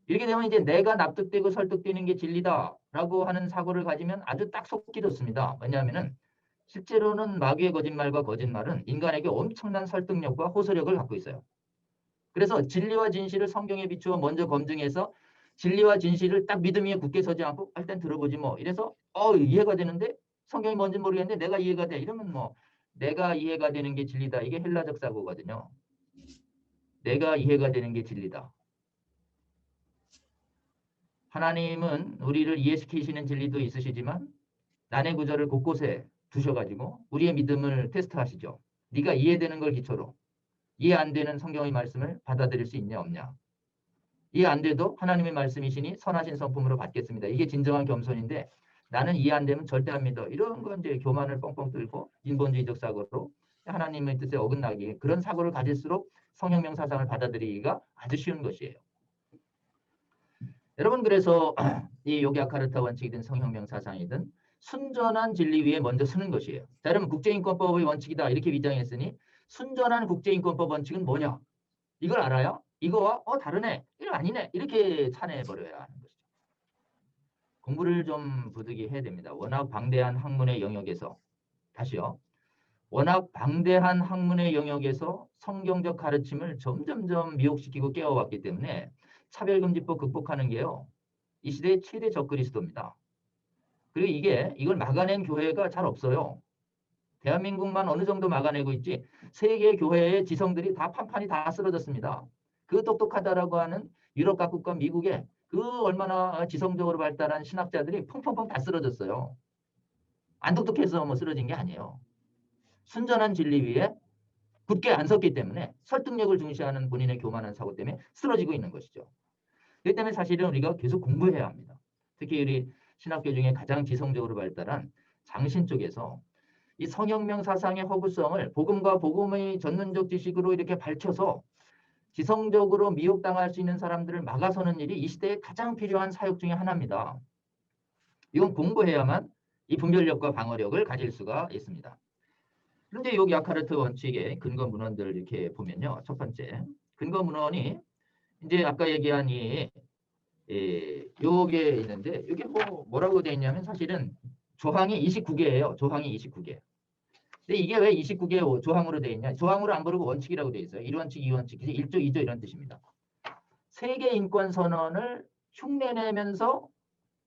C: 이렇게 되면 이제 내가 납득되고 설득되는 게 진리다라고 하는 사고를 가지면 아주 딱 속기 좋습니다. 왜냐하면 실제로는 마귀의 거짓말과 거짓말은 인간에게 엄청난 설득력과 호소력을 갖고 있어요. 그래서 진리와 진실을 성경에 비추어 먼저 검증해서 진리와 진실을 딱 믿음 위에 굳게 서지 않고 일단 들어보지 뭐 이래서 이해가 되는데 성경이 뭔지 모르겠는데 내가 이해가 돼. 이러면 뭐 내가 이해가 되는 게 진리다. 이게 헬라적 사고거든요. 내가 이해가 되는 게 진리다. 하나님은 우리를 이해시키시는 진리도 있으시지만 난해 구절을 곳곳에 두셔가지고 우리의 믿음을 테스트하시죠. 네가 이해되는 걸 기초로 이해 안 되는 성경의 말씀을 받아들일 수 있냐 없냐. 이해 안 돼도 하나님의 말씀이시니 선하신 성품으로 받겠습니다. 이게 진정한 겸손인데 나는 이해 안 되면 절대 안 믿어. 이런 건 이제 교만을 뻥뻥 뚫고 인본주의적 사고로 하나님의 뜻에 어긋나게 그런 사고를 가질수록 성혁명 사상을 받아들이기가 아주 쉬운 것이에요. 여러분 그래서 이 요기아카르타 원칙이든 성혁명 사상이든 순전한 진리 위에 먼저 서는 것이에요. 자, 여러분 국제인권법의 원칙이다 이렇게 위장했으니 순전한 국제인권법 원칙은 뭐냐? 이걸 알아요? 이거와 다르네. 이거 아니네. 이렇게 찬해버려야 하는 것이죠. 공부를 좀 부득이 해야 됩니다. 워낙 방대한 학문의 영역에서 다시요. 워낙 방대한 학문의 영역에서 성경적 가르침을 점점점 미혹시키고 깨워왔기 때문에 차별금지법 극복하는 게요. 이 시대의 최대 적그리스도입니다. 그리고 이걸 막아낸 교회가 잘 없어요. 대한민국만 어느 정도 막아내고 있지 세계 교회의 지성들이 다 판판이 다 쓰러졌습니다. 그 똑똑하다라고 하는 유럽 각국과 미국의 그 얼마나 지성적으로 발달한 신학자들이 펑펑펑 다 쓰러졌어요. 안 똑똑해서 뭐 쓰러진 게 아니에요. 순전한 진리 위에 굳게 안 섰기 때문에 설득력을 중시하는 본인의 교만한 사고 때문에 쓰러지고 있는 것이죠. 그렇기 때문에 사실은 우리가 계속 공부해야 합니다. 특히 우리 신학교 중에 가장 지성적으로 발달한 장신 쪽에서 이 성혁명 사상의 허구성을 복음과 복음의 전문적 지식으로 이렇게 밝혀서 지성적으로 미혹당할 수 있는 사람들을 막아서는 일이 이 시대에 가장 필요한 사역 중에 하나입니다. 이건 공부해야만 이 분별력과 방어력을 가질 수가 있습니다. 그런데 여기 아카르트 원칙의 근거 문헌들을 이렇게 보면요. 첫 번째, 근거 문헌이 이제 아까 얘기한 요게 있는데 이게 뭐라고 되어 있냐면 사실은 조항이 29개예요. 조항이 29개. 근데 이게 왜 29개 조항으로 되어 있냐? 조항으로 안 부르고 원칙이라고 되어 있어요. 1원칙, 2원칙, 1조, 2조 이런 뜻입니다. 세계인권선언을 흉내내면서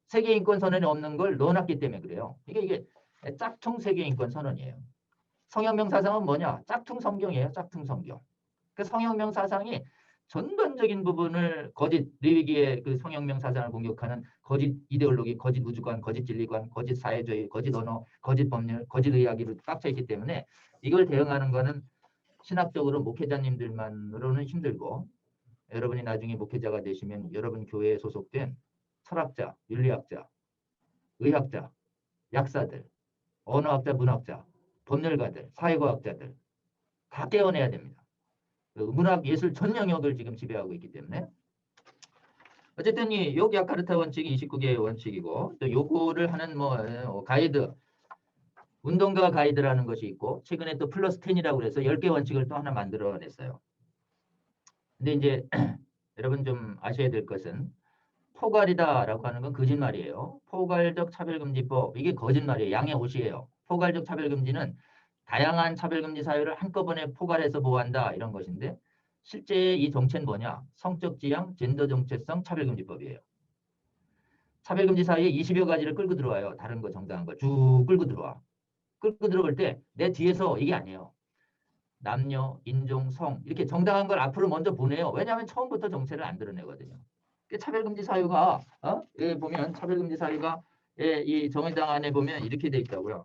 C: 세계인권선언이 없는 걸 넣어놨기 때문에 그래요. 이게 짝퉁 세계인권선언이에요. 성혁명 사상은 뭐냐? 짝퉁 성경이에요. 짝퉁 성경. 그 성혁명 사상이 전반적인 부분을 거짓 레위기의 그 성혁명 사상을 공격하는 거짓 이데올로기, 거짓 우주관, 거짓 진리관, 거짓 사회주의, 거짓 언어, 거짓 법률, 거짓 의학으로 꽉 차 있기 때문에 이걸 대응하는 거는 신학적으로 목회자님들만으로는 힘들고 여러분이 나중에 목회자가 되시면 여러분 교회에 소속된 철학자, 윤리학자, 의학자, 약사들, 언어학자, 문학자, 법률가들, 사회과학자들 다 깨어내야 됩니다. 문학, 예술 전 영역을 지금 지배하고 있기 때문에 어쨌든 이 욕 야카르타 원칙이 29개의 원칙이고 또 요거를 하는 뭐 가이드 운동가 가이드라는 것이 있고 최근에 또 플러스 10이라고 그래서 10개 원칙을 또 하나 만들어냈어요. 근데 이제 여러분 좀 아셔야 될 것은 포괄이다라고 하는 건 거짓말이에요. 포괄적 차별금지법 이게 거짓말이에요. 양의 옷이에요. 포괄적 차별금지는 다양한 차별금지 사유를 한꺼번에 포괄해서 보호한다 이런 것인데 실제 이 정체는 뭐냐? 성적 지향, 젠더 정체성 차별금지법이에요. 차별금지 사유에 20여 가지를 끌고 들어와요. 다른 거 정당한 걸 쭉 끌고 들어와. 끌고 들어올 때 내 뒤에서 이게 아니에요. 남녀, 인종, 성 이렇게 정당한 걸 앞으로 먼저 보내요. 왜냐하면 처음부터 정체를 안 드러내거든요. 차별금지 사유가 여기 보면 차별금지 사유가 이 정의당 안에 보면 이렇게 돼 있다고요.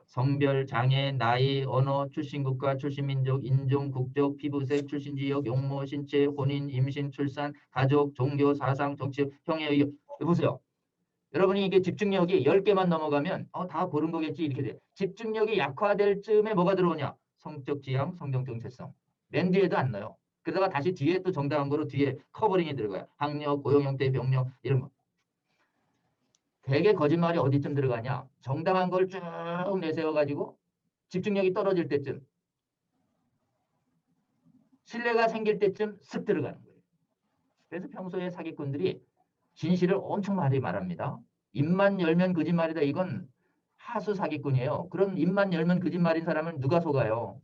C: 성별, 장애, 나이, 언어, 출신 국가, 출신 민족, 인종, 국적, 피부색, 출신 지역, 용모, 신체, 혼인, 임신, 출산, 가족, 종교, 사상, 정치, 형의 의견. 보세요. 여러분이 이게 집중력이 10개만 넘어가면 다 고른 거겠지 이렇게 돼. 집중력이 약화될 쯤에 뭐가 들어오냐? 성적 지향, 성경 정체성. 맨 뒤에도 안 넣어요. 그러다가 다시 뒤에 또 정당한 거로 뒤에 커버링이 들어가요. 학력, 고용 형태, 병력 이런 거. 되게 거짓말이 어디쯤 들어가냐? 정당한 걸 쭉 내세워가지고 집중력이 떨어질 때쯤 신뢰가 생길 때쯤 쓱 들어가는 거예요. 그래서 평소에 사기꾼들이 진실을 엄청 많이 말합니다. 입만 열면 거짓말이다. 이건 하수 사기꾼이에요. 그럼 입만 열면 거짓말인 사람은 누가 속아요?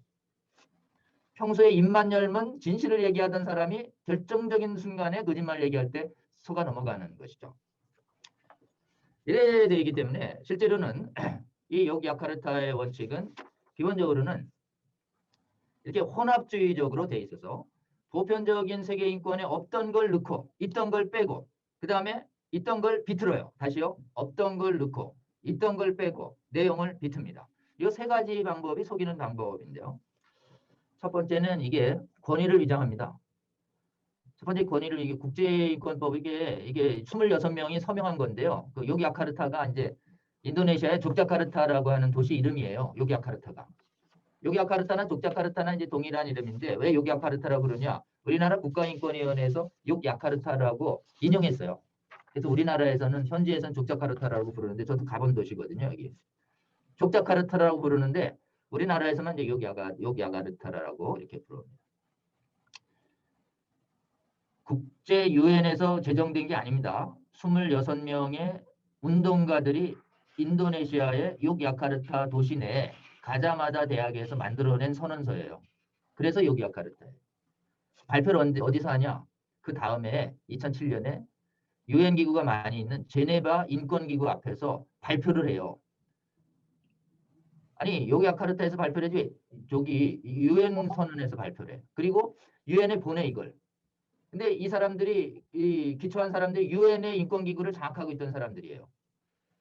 C: 평소에 입만 열면 진실을 얘기하던 사람이 결정적인 순간에 거짓말 얘기할 때 속아 넘어가는 것이죠. 이래 되기 때문에 실제로는 이 욕 야카르타의 원칙은 기본적으로는 이렇게 혼합주의적으로 돼 있어서 보편적인 세계 인권에 없던 걸 넣고 있던 걸 빼고 그 다음에 있던 걸 비틀어요. 다시요. 없던 걸 넣고 있던 걸 빼고 내용을 비틉니다. 이 세 가지 방법이 속이는 방법인데요. 첫 번째는 이게 권위를 위장합니다. 첫 번째 권위를 이게 국제인권법 이게 26명이 서명한 건데요. 그 요기야카르타가 이제 인도네시아의 족자카르타라고 하는 도시 이름이에요. 요기야카르타가. 요기야카르타나 족자카르타나 이제 동일한 이름인데 왜 요기야카르타라고 그러냐? 우리나라 국가인권위원회에서 요기야카르타라고 인용했어요. 그래서 우리나라에서는 현지에서는 족자카르타라고 부르는데 저도 가본 도시거든요. 여기. 족자카르타라고 부르는데 우리나라에서만 이제 요기야카르타라고 이렇게 부릅니다. 국제 유엔에서 제정된 게 아닙니다. 26명의 운동가들이 인도네시아의 요기야카르타 도시 내에 가자마다 대학에서 만들어낸 선언서예요. 그래서 요기야카르타예요. 발표를 어디서 하냐? 그 다음에 2007년에 유엔 기구가 많이 있는 제네바 인권기구 앞에서 발표를 해요. 아니 요기야카르타에서 발표를 해지 저기 유엔 선언에서 발표를 해. 그리고 유엔에 보내 이걸. 근데 이 사람들이 이 기초한 사람들이 유엔의 인권기구를 장악하고 있던 사람들이에요.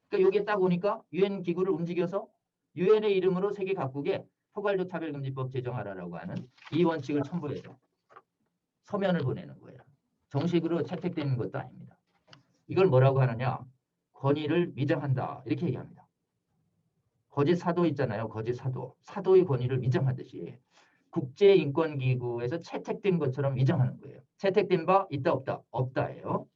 C: 그러니까 여기에 딱 오니까 유엔 기구를 움직여서 유엔의 이름으로 세계 각국에 포괄적 차별금지법 제정하라라고 하는 이 원칙을 첨부해서 서면을 보내는 거예요. 정식으로 채택되는 것도 아닙니다. 이걸 뭐라고 하느냐? 권위를 위장한다 이렇게 얘기합니다. 거짓 사도 있잖아요. 거짓 사도. 사도의 권위를 위장하듯이 국제인권기구에서 채택된 것처럼 위장하는 거예요. 채택된 바 있다 없다? 없다예요.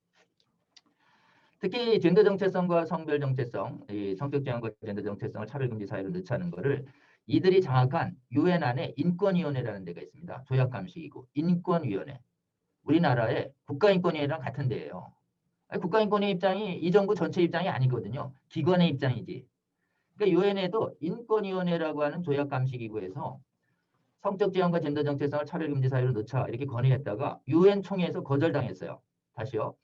C: 특히 젠더 정체성과 성별 정체성, 이 성적 지향과 젠더 정체성을 차별금지 사유로 넣자는 것을 이들이 장악한 유엔 안에 인권위원회라는 데가 있습니다. 조약감시기구 인권위원회. 우리나라의 국가인권위원회랑 같은 데예요. 국가인권위 입장이 이 정부 전체 입장이 아니거든요. 기관의 입장이지. 그러니까 유엔에도 인권위원회라고 하는 조약감시기구에서 성적 지향과 젠더 정체성을 차별금지 사유로 넣자 이렇게 건의했다가 유엔 총회에서 거절당했어요. 다시요.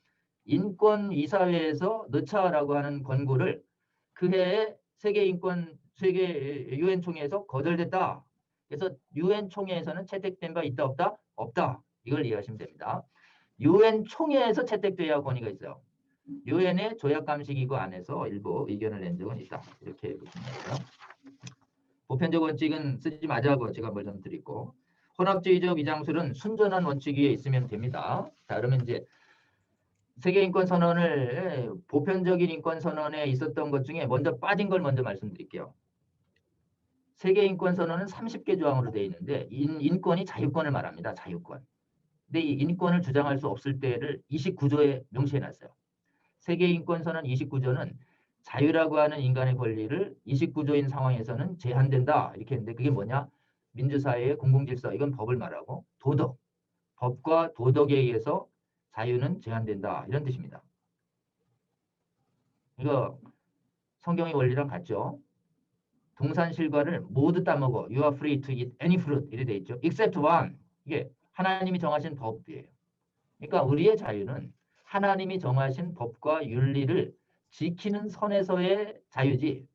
C: 인권이사회에서 넣자라고 하는 권고를 그해에 세계 유엔 총회에서 거절됐다. 그래서 유엔 총회에서는 채택된 바 있다 없다? 없다. 이걸 이해하시면 됩니다. 유엔 총회에서 채택돼야 권위가 있어요. 유엔의 조약감시기구 안에서 일부 의견을 낸 적은 있다. 이렇게 보시면 돼요. 보편적 원칙은 쓰지 말자고 제가 말씀드리고 혼합주의적 이장술은 순전한 원칙 위에 있으면 됩니다. 자, 그러면 이제 세계인권선언을 보편적인 인권선언에 있었던 것 중에 먼저 빠진 걸 먼저 말씀드릴게요. 세계인권선언은 30개 조항으로 되어 있는데 인권이 자유권을 말합니다. 자유권. 근데 이 인권을 주장할 수 없을 때를 29조에 명시해놨어요. 세계인권선언 29조는 자유라고 하는 인간의 권리를 29조인 상황에서는 제한된다. 이렇게 했는데 그게 뭐냐? 민주사회의 공공질서, 이건 법을 말하고 도덕, 법과 도덕에 의해서 자유는 제한된다. 이런 뜻입니다. 이거 성경의 원리랑 같죠? 동산실과를 모두 따먹어. You are free to eat any fruit. 이렇게 돼 있죠. Except one. 이게 하나님이 정하신 법이에요. 그러니까 우리의 자유는 하나님이 정하신 법과 윤리를 지키는 선에서의 자유지,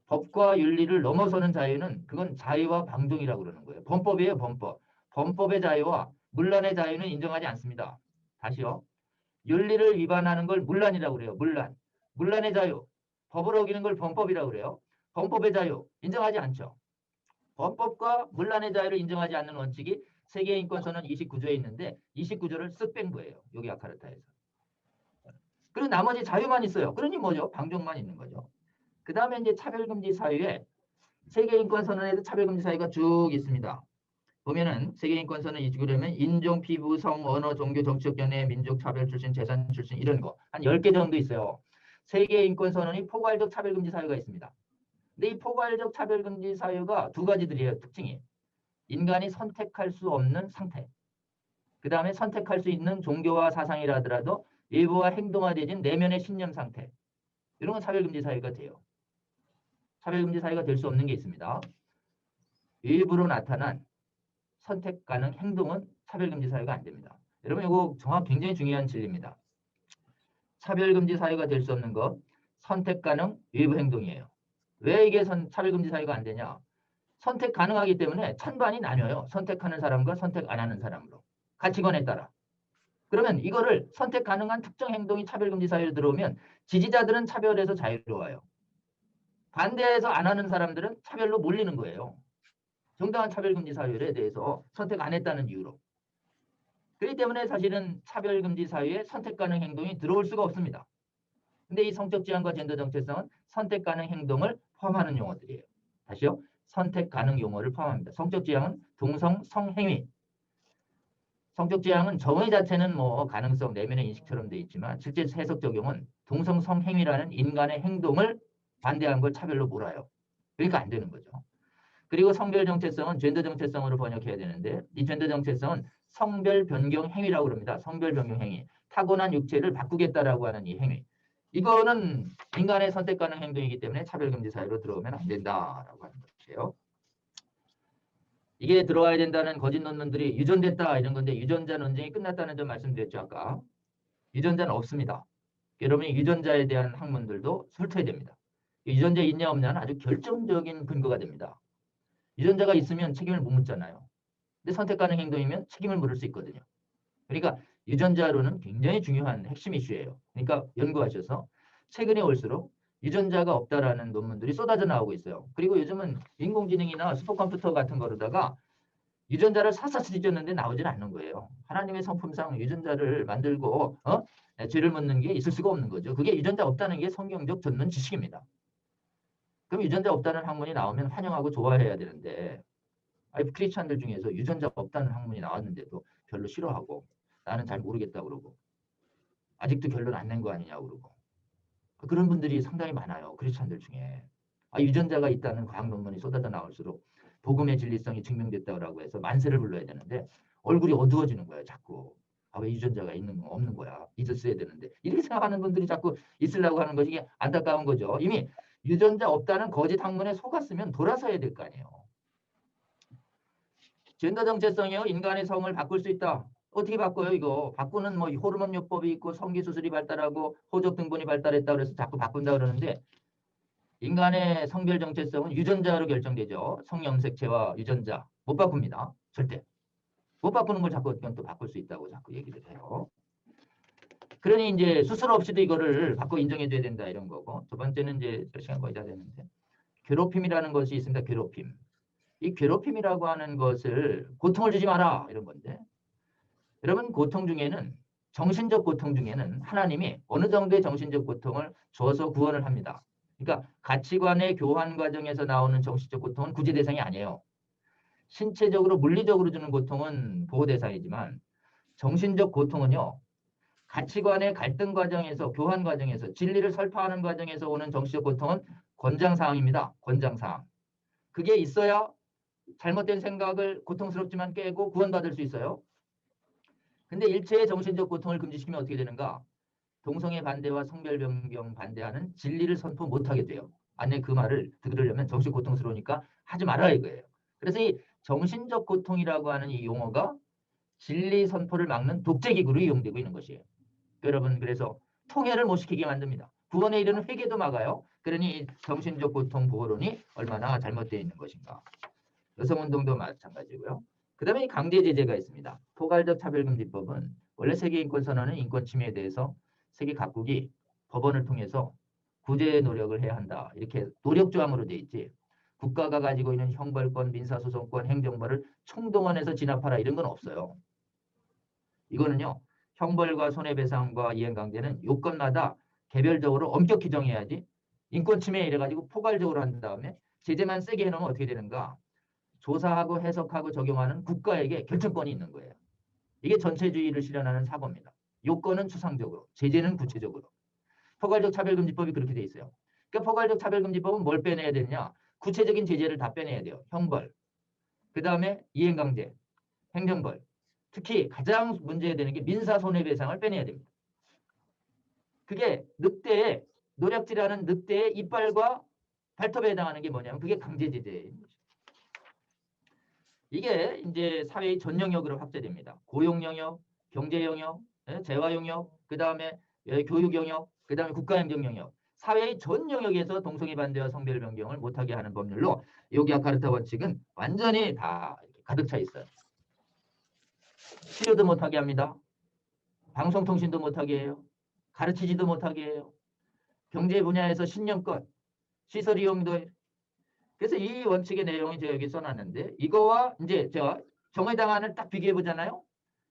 C: 법과 윤리를 넘어서는 자유는 그건 자유와 방종이라고 그러는 거예요. 범법이에요, 범법. 범법의 자유와 문란의 자유는 인정하지 않습니다. 다시요. 윤리를 위반하는 걸 문란이라고 그래요. 문란. 문란의 자유. 법을 어기는 걸 범법이라고 그래요. 범법의 자유 인정하지 않죠. 범법과 문란의 자유를 인정하지 않는 원칙이 세계인권선언 29조에 있는데 29조를 쓱 뺀 거예요. 여기 야카르타에서. 그리고 나머지 자유만 있어요. 그러니 뭐죠? 방종만 있는 거죠. 그 다음에 이제 차별금지 사유에 세계인권선언에도 차별금지 사유가 쭉 있습니다. 보면은 세계인권선언 29조라면 인종, 피부, 성, 언어, 종교, 정치적 견해, 민족, 차별 출신, 재산 출신 이런 거 한 10개 정도 있어요. 세계인권선언이 포괄적 차별금지 사유가 있습니다. 근데 이 포괄적 차별금지 사유가 두 가지들이에요. 특징이. 인간이 선택할 수 없는 상태. 그 다음에 선택할 수 있는 종교와 사상이라 하더라도 일부와 행동화되진 내면의 신념 상태. 이런 건 차별금지 사유가 돼요. 차별금지 사유가 될 수 없는 게 있습니다. 일부로 나타난 선택 가능 행동은 차별금지 사유가 안 됩니다. 여러분 이거 굉장히 중요한 진리입니다. 차별금지 사유가 될 수 없는 것, 선택 가능 일부 행동이에요. 왜 이게 차별금지 사유가 안 되냐? 선택 가능하기 때문에 찬반이 나뉘어요. 선택하는 사람과 선택 안 하는 사람으로. 가치관에 따라. 그러면 이거를 선택 가능한 특정 행동이 차별금지 사유로 들어오면 지지자들은 차별에서 자유로워요. 반대해서 안 하는 사람들은 차별로 몰리는 거예요. 정당한 차별금지 사유에 대해서 선택 안 했다는 이유로. 그렇기 때문에 사실은 차별금지 사유에 선택 가능 행동이 들어올 수가 없습니다. 근데 이 성적 지향과 젠더 정체성은 선택 가능 행동을 포함하는 용어들이에요. 다시요. 선택 가능 용어를 포함합니다. 성적 지향은 동성, 성행위. 성적 지향은 정의 자체는 뭐 가능성, 내면의 인식처럼 되어 있지만 실제 해석 적용은 동성, 성행위라는 인간의 행동을 반대한 걸 차별로 몰아요. 그러니까 안 되는 거죠. 그리고 성별 정체성은 젠더 정체성으로 번역해야 되는데 이 젠더 정체성은 성별 변경 행위라고 합니다. 성별 변경 행위. 타고난 육체를 바꾸겠다라고 하는 이 행위. 이거는 인간의 선택 가능 행동이기 때문에 차별금지 사유로 들어오면 안 된다라고 하는 것이에요. 이게 들어와야 된다는 거짓 논문들이 유전됐다 이런 건데 유전자 논쟁이 끝났다는 점 말씀드렸죠 아까. 유전자는 없습니다. 여러분이 유전자에 대한 학문들도 설쳐야 됩니다. 유전자 있냐 없냐는 아주 결정적인 근거가 됩니다. 유전자가 있으면 책임을 못 묻잖아요. 근데 선택 가능 행동이면 책임을 물을 수 있거든요. 그러니까 유전자로는 굉장히 중요한 핵심 이슈예요. 그러니까 연구하셔서 최근에 올수록 유전자가 없다라는 논문들이 쏟아져 나오고 있어요. 그리고 요즘은 인공지능이나 슈퍼컴퓨터 같은 거로다가 유전자를 샅샅이 뒤졌는데 나오질 않는 거예요. 하나님의 성품상 유전자를 만들고 죄를 묻는 게 있을 수가 없는 거죠. 그게 유전자 없다는 게 성경적 전문 지식입니다. 그럼 유전자 없다는 학문이 나오면 환영하고 좋아해야 되는데 크리스찬들 중에서 유전자 없다는 학문이 나왔는데도 별로 싫어하고 나는 잘 모르겠다고 그러고 아직도 결론 안 낸 거 아니냐고 그러고 그런 분들이 상당히 많아요. 크리스찬들 중에. 유전자가 있다는 과학 논문이 쏟아져 나올수록 복음의 진리성이 증명됐다고 해서 만세를 불러야 되는데 얼굴이 어두워지는 거예요. 자꾸. 왜 유전자가 있는 거 없는 거야. 있었어야 되는데. 이렇게 생각하는 분들이 자꾸 있으려고 하는 것이 이게 안타까운 거죠. 이미 유전자 없다는 거짓 학문에 속았으면 돌아서야 될 거 아니에요. 젠더 정체성이요. 인간의 성을 바꿀 수 있다. 어떻게 바꿔요 이거? 바꾸는 뭐 호르몬 요법이 있고 성기수술이 발달하고 호적 등본이 발달했다 그래서 자꾸 바꾼다 그러는데 인간의 성별 정체성은 유전자로 결정되죠. 성염색체와 유전자 못 바꿉니다. 절대. 못 바꾸는 걸 자꾸 또 바꿀 수 있다고 자꾸 얘기를 해요. 그러니 이제 수술 없이도 이거를 바꿔 인정해줘야 된다 이런 거고 두 번째는 이제 시간 거의 다 됐는데 괴롭힘이라는 것이 있습니다. 괴롭힘. 이 괴롭힘이라고 하는 것을 고통을 주지 마라 이런 건데 여러분 고통 중에는 정신적 고통 중에는 하나님이 어느 정도의 정신적 고통을 줘서 구원을 합니다. 그러니까 가치관의 교환 과정에서 나오는 정신적 고통은 구제 대상이 아니에요. 신체적으로 물리적으로 주는 고통은 보호 대상이지만 정신적 고통은요. 가치관의 갈등 과정에서 교환 과정에서 진리를 설파하는 과정에서 오는 정신적 고통은 권장사항입니다. 권장사항. 그게 있어야 잘못된 생각을 고통스럽지만 깨고 구원받을 수 있어요. 근데 일체의 정신적 고통을 금지시키면 어떻게 되는가? 동성애 반대와 성별 변경 반대하는 진리를 선포 못하게 돼요. 아니 그 말을 들으려면 정신 고통스러우니까 하지 말아야 이거예요. 그래서 이 정신적 고통이라고 하는 이 용어가 진리 선포를 막는 독재기구로 이용되고 있는 것이에요. 여러분 그래서 통해를 못 시키게 만듭니다. 구원에 이르는 회개도 막아요. 그러니 이 정신적 고통 보호론이 얼마나 잘못되어 있는 것인가. 여성운동도 마찬가지고요. 그 다음에 이 강제 제재가 있습니다. 포괄적 차별금지법은 원래 세계인권선언은 인권 침해에 대해서 세계 각국이 법원을 통해서 구제 노력을 해야 한다. 이렇게 노력조항으로 돼 있지. 국가가 가지고 있는 형벌권, 민사소송권, 행정벌을 총동원해서 진압하라 이런 건 없어요. 이거는요. 형벌과 손해배상과 이행강제는 요건마다 개별적으로 엄격히 정해야지 인권 침해 이래가지고 포괄적으로 한 다음에 제재만 세게 해놓으면 어떻게 되는가. 조사하고 해석하고 적용하는 국가에게 결정권이 있는 거예요. 이게 전체주의를 실현하는 사고입니다. 요건은 추상적으로, 제재는 구체적으로. 포괄적 차별금지법이 그렇게 돼 있어요. 그러니까 포괄적 차별금지법은 뭘 빼내야 되느냐. 구체적인 제재를 다 빼내야 돼요. 형벌, 그 다음에 이행강제, 행정벌. 특히 가장 문제되는 게 민사손해배상을 빼내야 됩니다. 그게 늑대의 노략질하는 늑대의 이빨과 발톱에 해당하는 게 뭐냐면 그게 강제제재예요. 이게 이제 사회의 전 영역으로 확대됩니다. 고용 영역, 경제 영역, 재화 영역, 그 다음에 교육 영역, 그 다음에 국가행정 영역. 사회의 전 영역에서 동성애 반대와 성별 변경을 못하게 하는 법률로 요기야카르타 원칙은 완전히 다 가득 차 있어요. 치료도 못하게 합니다. 방송통신도 못하게 해요. 가르치지도 못하게 해요. 경제 분야에서 신념권, 시설 이용도 그래서 이 원칙의 내용이 제가 여기 써놨는데 이거와 이제 제가 정의당안을 딱 비교해 보잖아요.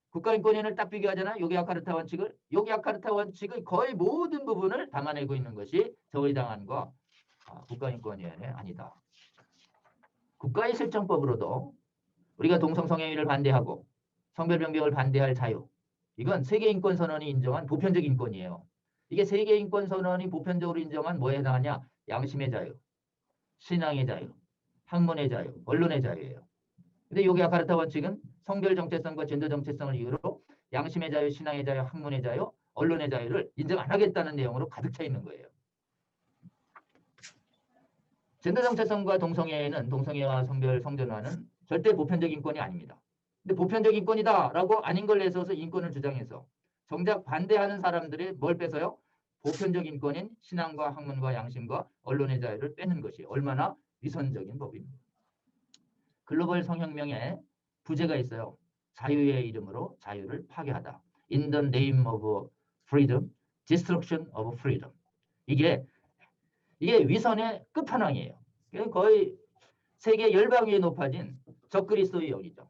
C: 국가인권위원회를 딱 비교하잖아요. 요기야카르타 원칙을. 요기야카르타 원칙의 거의 모든 부분을 담아내고 있는 것이 정의당안과 국가인권위원회 아니다. 국가의 실정법으로도 우리가 동성성애를 반대하고 성별변경을 반대할 자유. 이건 세계인권선언이 인정한 보편적 인권이에요. 이게 세계인권선언이 보편적으로 인정한 뭐에 해당하냐. 양심의 자유. 신앙의 자유, 학문의 자유, 언론의 자유예요. 근데 요기야카르타 원칙은 성별 정체성과 젠더 정체성을 이유로 양심의 자유, 신앙의 자유, 학문의 자유, 언론의 자유를 인정 안 하겠다는 내용으로 가득 차 있는 거예요. 젠더 정체성과 동성애와 성별 성전화는 절대 보편적 인권이 아닙니다. 근데 보편적 인권이다라고 아닌 걸 내서서 인권을 주장해서 정작 반대하는 사람들이 뭘 뺏어요? 보편적 인권인 신앙과 학문과 양심과 언론의 자유를 빼는 것이 얼마나 위선적인 법입니다. 글로벌 성혁명에 부제가 있어요. 자유의 이름으로 자유를 파괴하다. In the name of freedom, destruction of freedom. 이게 위선의 끝판왕이에요. 거의 세계 열방위에 높아진 적그리스도의 영이죠.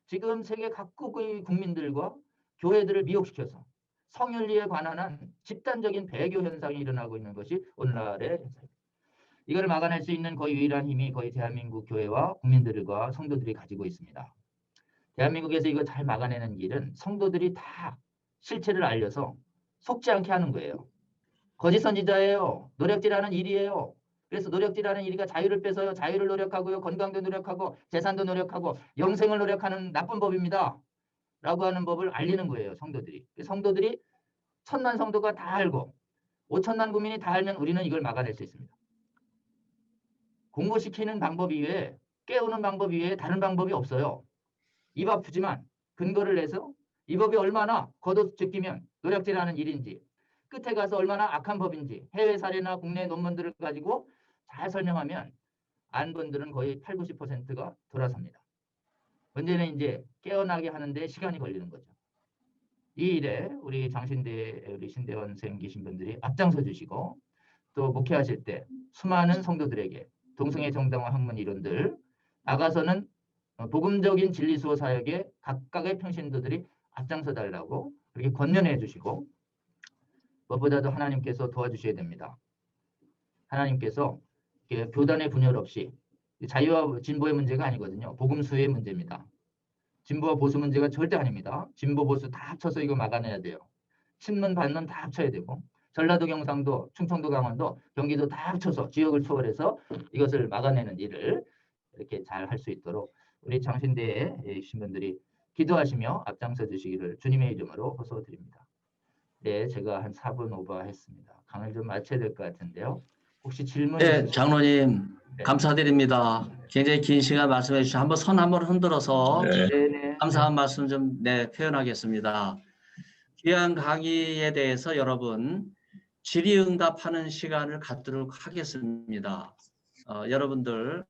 C: 지금 세계 각국의 국민들과 교회들을 미혹시켜서 성윤리에 관한 한 집단적인 배교 현상이 일어나고 있는 것이 오늘날의 현상입니다. 이걸 막아낼 수 있는 거의 유일한 힘이 거의 대한민국 교회와 국민들과 성도들이 가지고 있습니다. 대한민국에서 이거 잘 막아내는 길은 성도들이 다 실체를 알려서 속지 않게 하는 거예요. 거짓 선지자예요. 노력질하는 일이에요. 그래서 노력질하는 일이가 자유를 뺏어요. 자유를 노력하고요. 건강도 노력하고 재산도 노력하고 영생을 노력하는 나쁜 법입니다. 라고 하는 법을 알리는 거예요. 성도들이. 성도들이 1000만 성도가 다 알고 5천만 국민이 다 알면 우리는 이걸 막아낼 수 있습니다. 공부시키는 방법 이외에 깨우는 방법 이외에 다른 방법이 없어요. 입 아프지만 근거를 내서 이 법이 얼마나 걷어제끼면 노력질하는 일인지 끝에 가서 얼마나 악한 법인지 해외 사례나 국내 논문들을 가지고 잘 설명하면 안 분들은 거의 8, 90%가 돌아섭니다. 문제는 이제 깨어나게 하는데 시간이 걸리는 거죠. 이 일에 우리 신대원 선생님 계신 분들이 앞장서 주시고 또 목회하실 때 수많은 성도들에게 동성애 정당화 학문 이론들 나가서는 복음적인 진리 수호 사역에 각각의 평신도들이 앞장서 달라고 그렇게 권면해 주시고 무엇보다도 하나님께서 도와주셔야 됩니다. 하나님께서 교단의 분열 없이 자유와 진보의 문제가 아니거든요. 복음 수의 문제입니다. 진보와 보수 문제가 절대 아닙니다. 진보 보수 다 합쳐서 이거 막아내야 돼요. 친문 반문 다 합쳐야 되고 전라도 경상도 충청도 강원도 경기도 다 합쳐서 지역을 초월해서 이것을 막아내는 일을 이렇게 잘 할 수 있도록 우리 장신대의 신분들이 기도하시며 앞장서 주시기를 주님의 이름으로 호소드립니다. 네, 제가 한 4분 오버했습니다. 강을 좀 마쳐야 될 것 같은데요. 혹시 질문
A: 네,
C: 있으시면
A: 장로님
C: 네.
A: 감사드립니다. 굉장히 긴 시간 말씀해 주셔서 한번 손 한번 흔들어서
B: 네.
C: 네네.
A: 감사한 말씀 좀 표현하겠습니다. 귀한 강의에 대해서 여러분 질의응답하는 시간을 갖도록 하겠습니다. 여러분들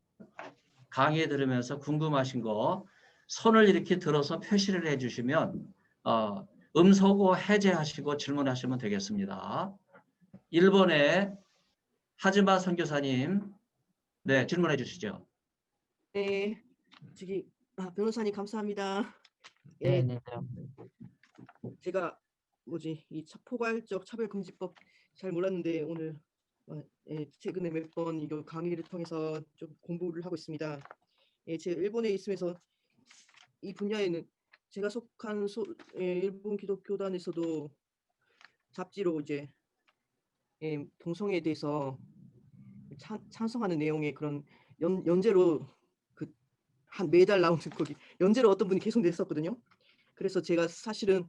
A: 강의 들으면서 궁금하신 거 손을 이렇게 들어서 표시를 해주시면 음소거 해제하시고 질문하시면 되겠습니다. 1번에 하지마 선교사님, 네, 질문해 주시죠.
D: 네, 변호사님 감사합니다.
C: 네,
D: 예,
C: 네.
D: 제가 이 포괄적 차별금지법 잘 몰랐는데 오늘 최근에 몇 번 이거 강의를 통해서 좀 공부를 하고 있습니다. 예, 제가 일본에 있으면서 이 분야에는 제가 속한 일본 기독교단에서도 잡지로 이제 동성애에 대해서 찬성하는 내용의 그런 연재로 한 매달 나오는 거기 연재로 어떤 분이 계속 냈었거든요. 그래서 제가 사실은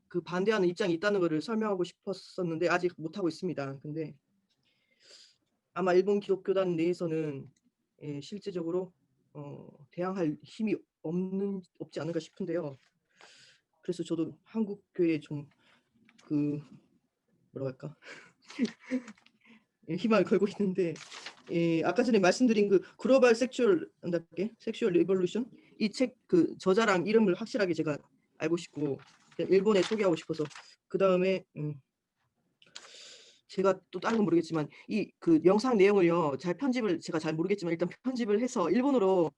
D: 그 반대하는 입장이 있다는 것을 설명하고 싶었었는데 아직 못하고 있습니다. 근데 아마 일본 기독교단 내에서는 실제적으로 대항할 힘이 없지 않을까 싶은데요. 그래서 저도 한국 교회에 좀 뭐라 할까 희망을 걸고 있는데 아까 전에 말씀드린 그 글로벌 섹슈얼 리볼루션 이 책 그 저자랑 이름을 확실하게 제가 알고 싶고 일본에 소개하고 싶어서 그 다음에 제가 또 다른 건 모르겠지만 이 그 영상 내용을요 제가 잘 모르겠지만 일단 편집을 해서 일본어로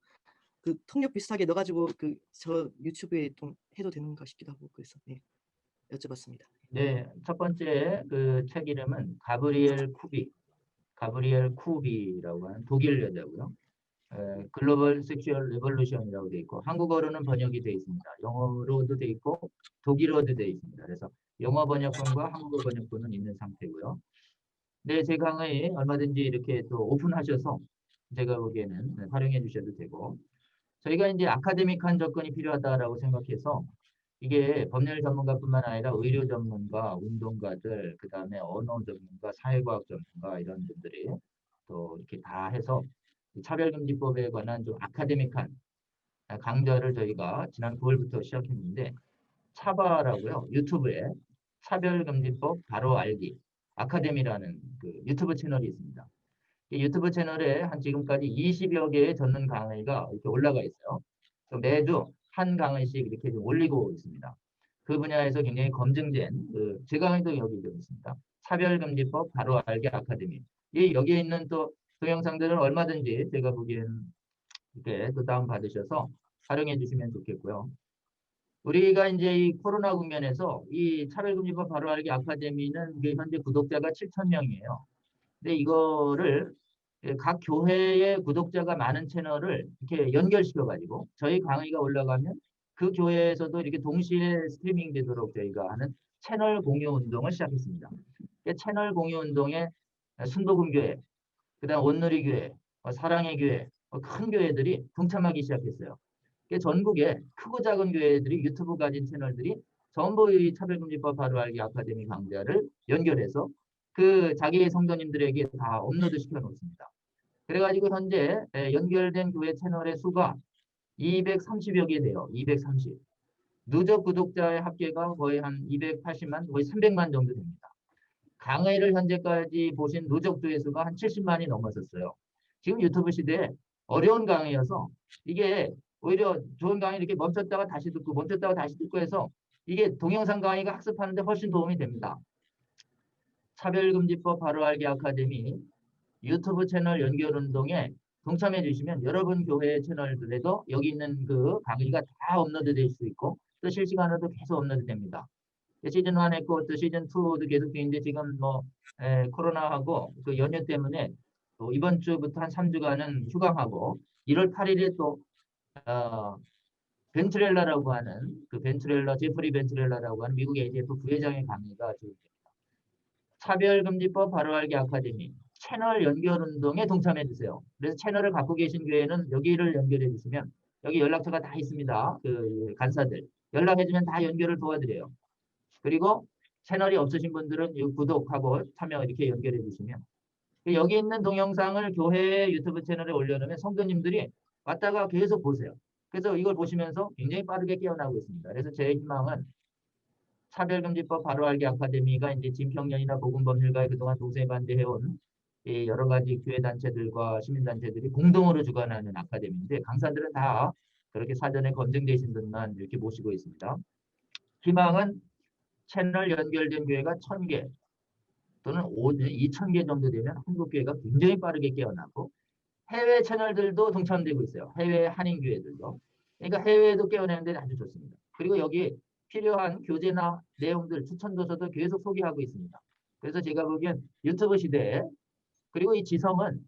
D: 그 통역 비슷하게 넣어가지고 저 유튜브에 좀 해도 되는가 싶기도 하고 그래서 여쭤봤습니다.
C: 네, 첫 번째 그 책 이름은 가브리엘 쿠비라고 하는 독일 여자고요. 글로벌 섹슈얼 레볼루션이라고 되어 있고 한국어로는 번역이 되어 있습니다. 영어로도 되어 있고 독일어도 되어 있습니다. 그래서 영어 번역본과 한국어 번역본은 있는 상태고요. 네, 제 강의 얼마든지 이렇게 또 오픈하셔서 제가 보기에는 활용해 주셔도 되고 저희가 이제 아카데믹한 접근이 필요하다라고 생각해서 이게 법률 전문가뿐만 아니라 의료 전문가, 운동가들, 그 다음에 언어 전문가, 사회과학 전문가 이런 분들이 또 이렇게 다 해서 차별금지법에 관한 좀 아카데믹한 강좌를 저희가 지난 9월부터 시작했는데 차바라고요. 유튜브에 차별금지법 바로 알기 아카데미라는 그 유튜브 채널이 있습니다. 이 유튜브 채널에 한 지금까지 20여 개의 전문 강의가 이렇게 올라가 있어요. 매주 한 강의씩 이렇게 좀 올리고 있습니다. 그 분야에서 굉장히 검증된 제 강의도 여기 좀 있습니다. 차별금지법 바로 알기 아카데미. 여기에 있는 또 동영상들은 얼마든지 제가 보기에는 이렇게 또 다운 받으셔서 활용해 주시면 좋겠고요. 우리가 이제 이 코로나 국면에서 이 차별금지법 바로 알기 아카데미는 현재 구독자가 7,000명이에요. 근데 이거를 각 교회의 구독자가 많은 채널을 이렇게 연결시켜가지고 저희 강의가 올라가면 그 교회에서도 이렇게 동시에 스트리밍 되도록 저희가 하는 채널 공유 운동을 시작했습니다. 채널 공유 운동에 순복음교회, 그다음 온누리교회, 사랑의 교회, 큰 교회들이 동참하기 시작했어요. 전국에 크고 작은 교회들이 유튜브 가진 채널들이 전부 이 차별금지법 바로 알기 아카데미 강좌를 연결해서 그 자기 성도님들에게 다 업로드 시켜 놓습니다. 그래가지고 현재 연결된 교회 채널의 수가 230여 개 돼요. 230. 누적 구독자의 합계가 거의 한 280만, 거의 300만 정도 됩니다. 강의를 현재까지 보신 누적 조회수가 한 70만이 넘었었어요. 지금 유튜브 시대에 어려운 강의여서 이게 오히려 좋은 강의 이렇게 멈췄다가 다시 듣고 해서 이게 동영상 강의가 학습하는데 훨씬 도움이 됩니다. 차별금지법 바로 알기 아카데미 유튜브 채널 연결 운동에 동참해 주시면 여러분 교회 채널들에도 여기 있는 그 강의가 다 업로드 될 수 있고 또 실시간으로도 계속 업로드 됩니다. 시즌 1 했고 또 시즌 2도 계속 되는데 지금 뭐 코로나하고 그 연휴 때문에 또 이번 주부터 한 3주간은 휴강하고 1월 8일에 또 벤트렐라라고 하는 그 벤트렐라 제프리 벤트렐라라고 하는 미국 ADF 부회장의 강의가 진행됩니다. 차별금지법 바로알기 아카데미 채널 연결 운동에 동참해 주세요. 그래서 채널을 갖고 계신 교회는 여기를 연결해 주시면 여기 연락처가 다 있습니다. 그 간사들 연락해 주면 다 연결을 도와드려요. 그리고 채널이 없으신 분들은 이 구독하고 참여 이렇게 연결해 주시면 여기 있는 동영상을 교회 유튜브 채널에 올려놓으면 성도님들이 왔다가 계속 보세요. 그래서 이걸 보시면서 굉장히 빠르게 깨어나고 있습니다. 그래서 제 희망은 차별금지법 바로알기 아카데미가 이제 진평년이나 복음법률가에 그동안 동시에 반대해온 이 여러 가지 교회 단체들과 시민단체들이 공동으로 주관하는 아카데미인데 강사들은 다 그렇게 사전에 검증되신 분만 이렇게 모시고 있습니다. 희망은 채널 연결된 교회가 1000개 또는 2000개 정도 되면 한국 교회가 굉장히 빠르게 깨어나고 해외 채널들도 동참되고 있어요. 해외 한인교회들도. 그러니까 해외에도 깨어나는데 아주 좋습니다. 그리고 여기 필요한 교재나 내용들, 추천도서도 계속 소개하고 있습니다. 그래서 제가 보기엔 유튜브 시대에 그리고 이 지성은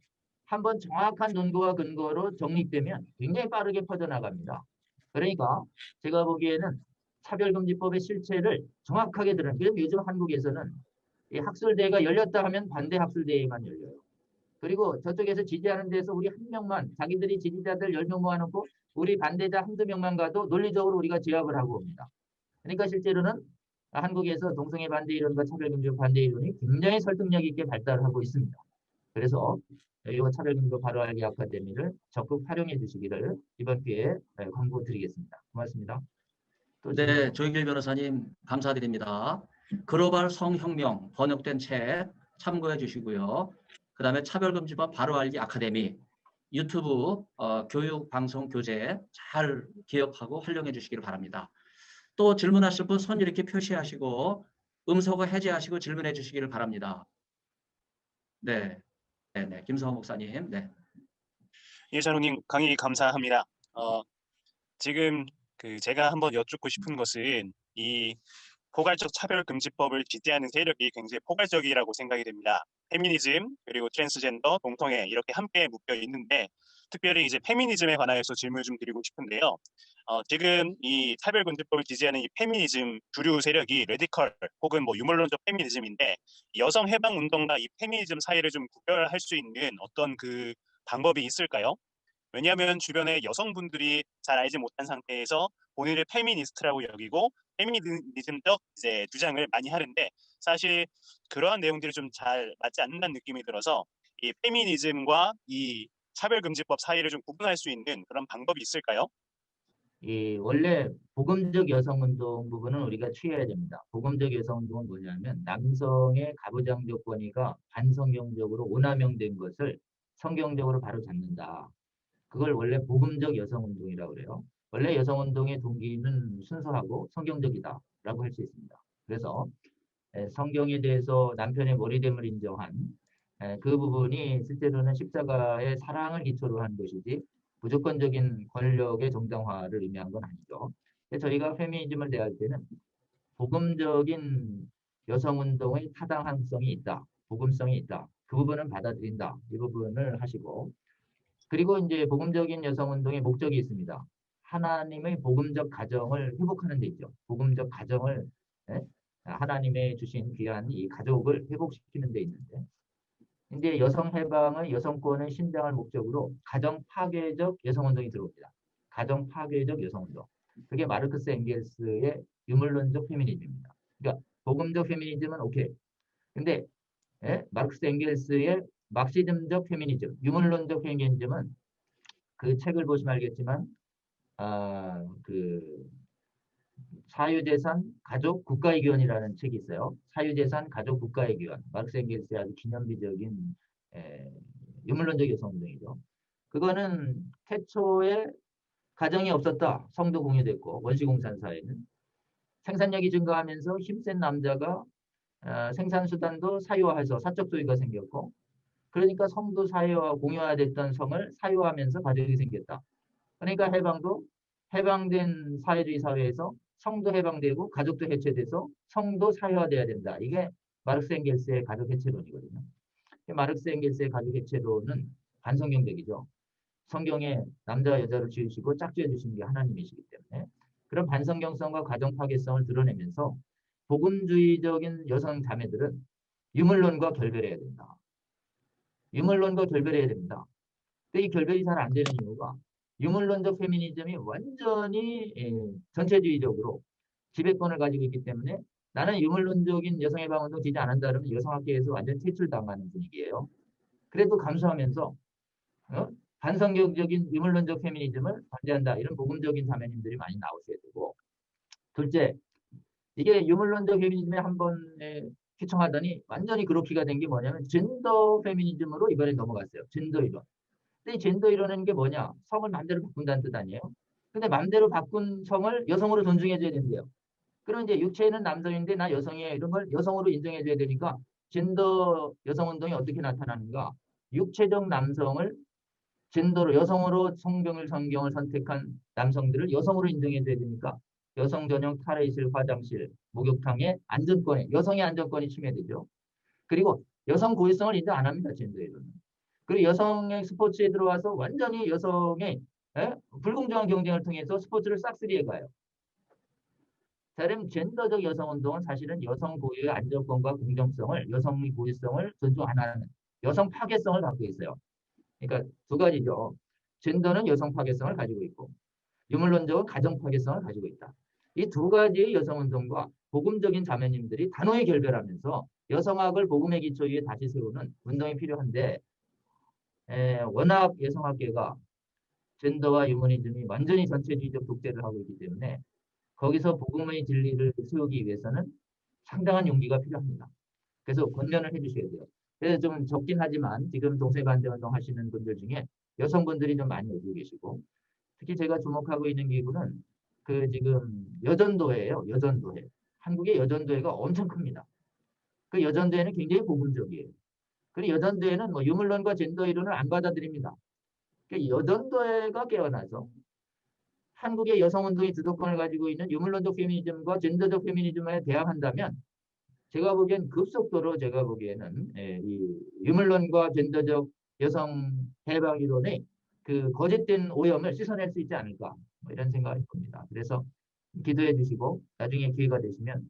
C: 한번 정확한 논거와 근거로 정립되면 굉장히 빠르게 퍼져나갑니다. 그러니까 제가 보기에는 차별금지법의 실체를 정확하게 들은 그럼 요즘 한국에서는 이 학술대회가 열렸다 하면 반대 학술대회만 열려요. 그리고 저쪽에서 지지하는 데서 우리 한 명만 자기들이 지지자들 10명 모아놓고 우리 반대자 한두 명만 가도 논리적으로 우리가 제압을 하고 옵니다. 그러니까 실제로는 한국에서 동성애 반대 이론과 차별금지법 반대 이론이 굉장히 설득력 있게 발달하고 있습니다. 그래서 이 차별금지법 바로알기 아카데미를 적극 활용해 주시기를 이번 기회에 권고드리겠습니다. 고맙습니다.
A: 네, 조인길 변호사님 감사드립니다. 글로벌 성혁명 번역된 책 참고해 주시고요. 그 다음에 차별금지법 바로알기 아카데미 유튜브 교육 방송 교재 잘 기억하고 활용해 주시기를 바랍니다. 또 질문하실 분 손 이렇게 표시하시고 음소거 해제하시고 질문해 주시기를 바랍니다. 네, 네, 김성호 목사님. 네.
E: 예, 장로님 강의 감사합니다. 지금 제가 한번 여쭙고 싶은 것은 이 포괄적 차별금지법을 지지하는 세력이 굉장히 포괄적이라고 생각이 됩니다. 페미니즘 그리고 트랜스젠더, 동성애 이렇게 함께 묶여 있는데 특별히 이제 페미니즘에 관하여서 질문을 좀 드리고 싶은데요. 지금 이 차별금지법을 지지하는 이 페미니즘 주류 세력이 레디컬 혹은 뭐 유물론적 페미니즘인데 여성 해방 운동과 이 페미니즘 사이를 좀 구별할 수 있는 어떤 그 방법이 있을까요? 왜냐하면 주변에 여성분들이 잘 알지 못한 상태에서 본인을 페미니스트라고 여기고 페미니즘적 이제 주장을 많이 하는데 사실 그러한 내용들이 좀 잘 맞지 않는다는 느낌이 들어서 이 페미니즘과 이 차별금지법 사이를 좀 구분할 수 있는 그런 방법이 있을까요?
C: 이 원래 복음적 여성운동 부분은 우리가 취해야 됩니다. 복음적 여성운동은 뭐냐면 남성의 가부장적 권위가 반성경적으로 오남용된 것을 성경적으로 바로 잡는다. 그걸 원래 복음적 여성운동이라고 그래요. 원래 여성운동의 동기는 순수하고 성경적이다라고 할 수 있습니다. 그래서 성경에 대해서 남편의 머리됨을 인정한 그 부분이 실제로는 십자가의 사랑을 기초로 한 것이지 무조건적인 권력의 정당화를 의미한 건 아니죠. 저희가 페미니즘을 대할 때는 복음적인 여성운동의 타당성이 있다. 복음성이 있다. 그 부분은 받아들인다. 이 부분을 하시고 그리고 이제 복음적인 여성운동의 목적이 있습니다. 하나님의 복음적 가정을 회복하는 데 있죠. 복음적 가정을 하나님의 주신 귀한 이 가족을 회복시키는 데 있는데 이제 여성 해방의 여성권의 신장을 목적으로 가정 파괴적 여성운동이 들어옵니다. 가정 파괴적 여성운동. 그게 마르크스 엥겔스의 유물론적 페미니즘입니다. 그러니까 복음적 페미니즘은 오케이. 근데 마르크스 엥겔스의 막시즘적 페미니즘, 유물론적 페미니즘은 그 책을 보시면 알겠지만 그 사유재산 가족 국가의 기원이라는 책이 있어요. 사유재산 가족 국가의 기원. 마르크스 엥겔스의 아주 기념비적인 유물론적 여성운동이죠. 그거는 태초에 가정이 없었다. 성도 공유됐고 원시공산 사회는 생산력이 증가하면서 힘센 남자가 생산수단도 사유화해서 사적 소유가 생겼고 그러니까 성도 사회와 공유화됐던 성을 사유화하면서 가족이 생겼다. 그러니까 해방도 해방된 사회주의 사회에서 성도 해방되고 가족도 해체돼서 성도 사회화돼야 된다. 이게 마르크스 엥겔스의 가족 해체론이거든요. 마르크스 엥겔스의 가족 해체론은 반성경적이죠. 성경에 남자와 여자를 지으시고 짝지어 주신 게 하나님이시기 때문에 그런 반성경성과 가정 파괴성을 드러내면서 복음주의적인 여성 자매들은 유물론과 결별해야 된다. 유물론과 결별해야 됩니다. 근데 이 결별이 잘 안 되는 이유가 유물론적 페미니즘이 완전히 전체주의적으로 지배권을 가지고 있기 때문에 나는 유물론적인 여성해방운동 지지 안 한다 그러면 여성학계에서 완전 퇴출당하는 분위기예요. 그래도 감수하면서 반성경적인 유물론적 페미니즘을 반대한다. 이런 복음적인 자매님들이 많이 나오셔야 되고 둘째, 이게 유물론적 페미니즘에 한 번에 휘청하더니 완전히 그렇기가 된 게 뭐냐면 젠더 페미니즘으로 이번에 넘어갔어요. 젠더 이론. 근데 이 젠더 이론은 게 뭐냐? 성을 마음대로 바꾼다는 뜻 아니에요? 근데 마음대로 바꾼 성을 여성으로 존중해줘야 된대요. 그럼 이제 육체는 남성인데 나 여성이에요. 이런 걸 여성으로 인정해줘야 되니까 젠더 여성운동이 어떻게 나타나는가? 육체적 남성을 젠더로 여성으로 성경을 선택한 남성들을 여성으로 인정해줘야 되니까 여성 전용 탈의실, 화장실, 목욕탕의 안전권에 여성의 안전권이 침해되죠. 그리고 여성 고유성을 인정 안 합니다. 젠더에서는. 그리고 여성의 스포츠에 들어와서 완전히 여성의 불공정한 경쟁을 통해서 스포츠를 싹쓸이해 가요. 자, 그럼 젠더적 여성운동은 사실은 여성 고유의 안전권과 공정성을 여성의 고유성을 존중 안 하는 여성 파괴성을 갖고 있어요. 그러니까 두 가지죠. 젠더는 여성 파괴성을 가지고 있고 유물론적은 가정 파괴성을 가지고 있다. 이 두 가지의 여성운동과 복음적인 자매님들이 단호히 결별하면서 여성학을 복음의 기초 위에 다시 세우는 운동이 필요한데 워낙 여성학계가 젠더와 유머니즘이 완전히 전체주의적 독재를 하고 있기 때문에 거기서 복음의 진리를 세우기 위해서는 상당한 용기가 필요합니다. 그래서 권면을 해주셔야 돼요. 그래서 좀 적긴 하지만 지금 동세반대운동 하시는 분들 중에 여성분들이 좀 많이 오고 계시고 특히 제가 주목하고 있는 기구는 그 지금 여전도회예요. 여전도회. 한국의 여전도회가 엄청 큽니다. 그 여전도회는 굉장히 복음적이에요. 그리고 여전도회는 뭐 유물론과 젠더 이론을 안 받아들입니다. 그 여전도회가 깨어나서 한국의 여성운동의 주도권을 가지고 있는 유물론적 페미니즘과 젠더적 페미니즘에 대항한다면 제가 보기엔 급속도로 제가 보기에는 이 유물론과 젠더적 여성 해방 이론의 그 거짓된 오염을 씻어낼 수 있지 않을까 뭐 이런 생각이 듭니다. 그래서 기도해 주시고 나중에 기회가 되시면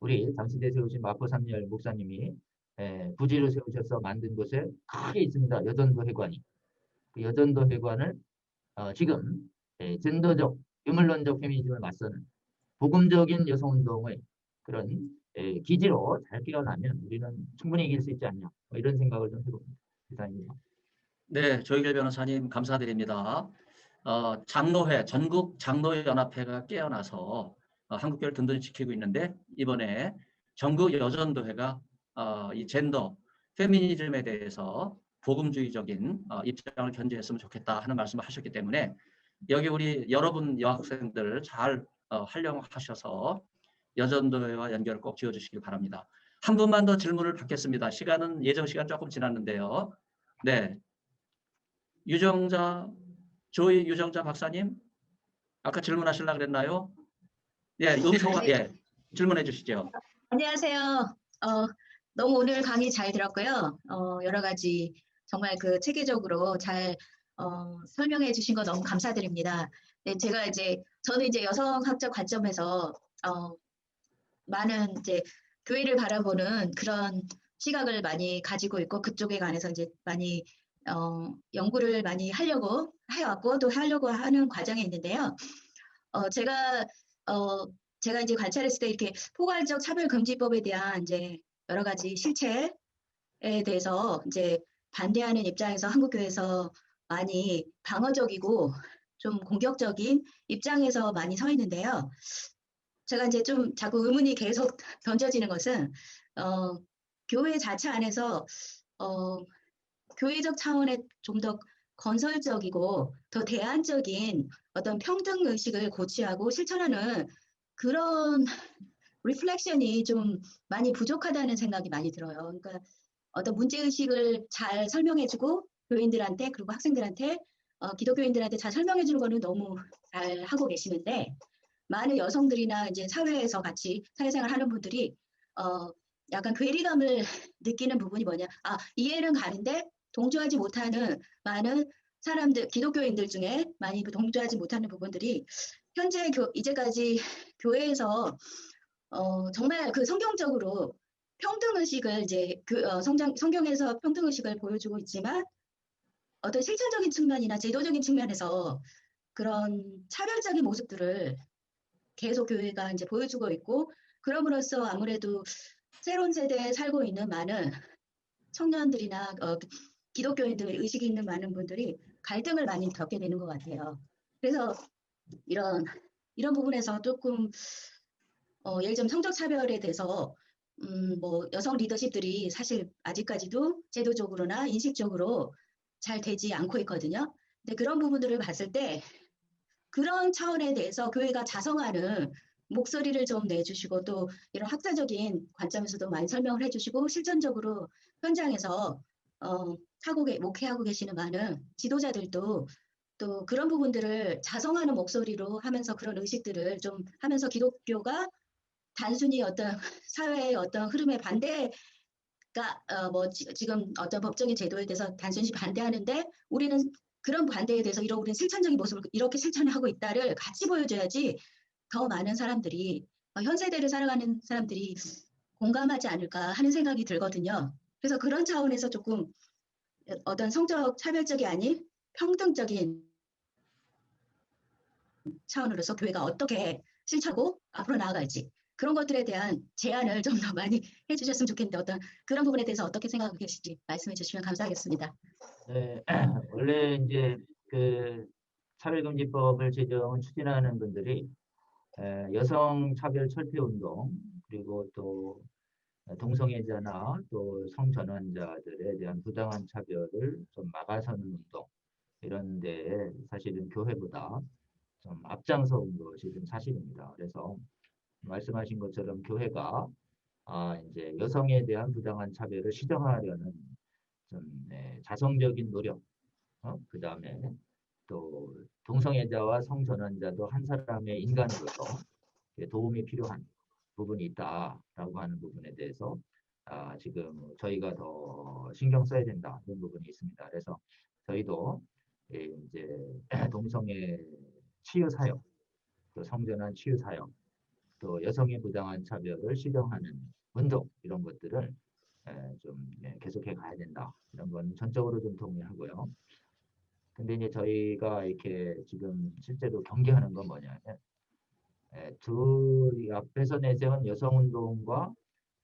C: 우리 잠시대 세우신 마포 삼열 목사님이 부지를 세우셔서 만든 곳에 크게 있습니다. 여전도 회관이. 그 여전도 회관을 지금 젠더적 유물론적 페미니즘을 맞서는 복음적인 여성운동의 그런 기지로 잘 깨어나면 우리는 충분히 이길 수 있지 않냐 뭐 이런 생각을 좀 해봅니다. 이상입니다.
A: 네, 조희결 변호사님 감사드립니다. 장로회, 전국 장로연합회가 깨어나서 한국교회를 든든히 지키고 있는데 이번에 전국 여전도회가 이 젠더, 페미니즘에 대해서 복음주의적인 입장을 견지했으면 좋겠다 하는 말씀을 하셨기 때문에 여기 우리 여러분 여학생들 잘 활용하셔서 여전도회와 연결을 꼭 지어주시길 바랍니다. 한 분만 더 질문을 받겠습니다. 시간은 예정 시간 조금 지났는데요. 네, 조이 유정자 박사님, 아까 질문하시려고 그랬나요? 예, 음소가, 예, 질문해 주시죠.
F: 안녕하세요. 너무 오늘 강의 잘 들었고요. 여러 가지 정말 그 체계적으로 잘 설명해 주신 거 너무 감사드립니다. 네, 저는 이제 여성학적 관점에서 많은 이제 교회를 바라보는 그런 시각을 많이 가지고 있고 그쪽에 관해서 이제 많이 연구를 많이 하려고 해왔고 또 하려고 하는 과정에 있는데요. 제가 이제 관찰했을 때 이렇게 포괄적 차별금지법에 대한 이제 여러 가지 실체에 대해서 이제 반대하는 입장에서 한국교회에서 많이 방어적이고 좀 공격적인 입장에서 많이 서 있는데요. 제가 이제 좀 자꾸 의문이 계속 던져지는 것은 교회 자체 안에서 교회적 차원의 좀 더 건설적이고 더 대안적인 어떤 평등 의식을 고취하고 실천하는 그런 리플렉션이 좀 많이 부족하다는 생각이 많이 들어요. 그러니까 어떤 문제의식을 잘 설명해주고 교인들한테 그리고 학생들한테 기독교인들한테 잘 설명해주는 거는 너무 잘 하고 계시는데 많은 여성들이나 이제 사회에서 같이 사회생활 하는 분들이 약간 괴리감을 느끼는 부분이 뭐냐. 이해는 가는데 동조하지 못하는 많은 사람들, 기독교인들 중에 많이 동조하지 못하는 부분들이 현재 이제까지 교회에서 정말 그 성경적으로 평등의식을 이제 성경에서 평등의식을 보여주고 있지만 어떤 실천적인 측면이나 제도적인 측면에서 그런 차별적인 모습들을 계속 교회가 이제 보여주고 있고 그럼으로써 아무래도 새로운 세대에 살고 있는 많은 청년들이나 기독교인들 의식이 있는 많은 분들이 갈등을 많이 겪게 되는 것 같아요. 그래서 이런 부분에서 조금 예를 들면 성적 차별에 대해서 뭐 여성 리더십들이 사실 아직까지도 제도적으로나 인식적으로 잘 되지 않고 있거든요. 근데 그런 부분들을 봤을 때 그런 차원에 대해서 교회가 자성하는 목소리를 좀 내주시고 또 이런 학자적인 관점에서도 많이 설명을 해주시고 실전적으로 현장에서 목회하고 계시는 많은 지도자들도 또 그런 부분들을 자성하는 목소리로 하면서 그런 의식들을 좀 하면서 기독교가 단순히 어떤 사회의 어떤 흐름에 반대가 지금 어떤 법적인 제도에 대해서 단순히 반대하는데 우리는 그런 반대에 대해서 우리는 실천적인 모습을 이렇게 실천하고 있다를 같이 보여줘야지 더 많은 사람들이 현 세대를 살아가는 사람들이 공감하지 않을까 하는 생각이 들거든요. 그래서 그런 차원에서 조금 어떤 성적 차별적이 아닌 평등적인 차원으로서 교회가 어떻게 실천하고 앞으로 나아갈지 그런 것들에 대한 제안을 좀 더 많이 해주셨으면 좋겠는데 어떤 그런 부분에 대해서 어떻게 생각하고 계신지 말씀해 주시면 감사하겠습니다.
C: 네, 원래 이제 그 차별금지법을 추진하는 분들이 여성 차별 철폐 운동 그리고 또 동성애자나 또 성전환자들에 대한 부당한 차별을 좀 막아서는 운동 이런 데 사실은 교회보다 좀 앞장서온 것이 좀 사실입니다. 그래서 말씀하신 것처럼 교회가 이제 여성에 대한 부당한 차별을 시정하려는 좀 자성적인 노력, 그 다음에 또 동성애자와 성전환자도 한 사람의 인간으로서 도움이 필요한 부분이 있다라고 하는 부분에 대해서 지금 저희가 더 신경 써야 된다 이런 부분이 있습니다. 그래서 저희도 이제 동성애 치유 사역, 또 성전환 치유 사역, 또 여성의 부당한 차별을 시정하는 운동 이런 것들을 좀 계속해 가야 된다. 이런 건 전적으로 좀 동의하고요. 근데 이제 저희가 이렇게 지금 실제로 경계하는 건 뭐냐면 앞에서 내세운 여성운동과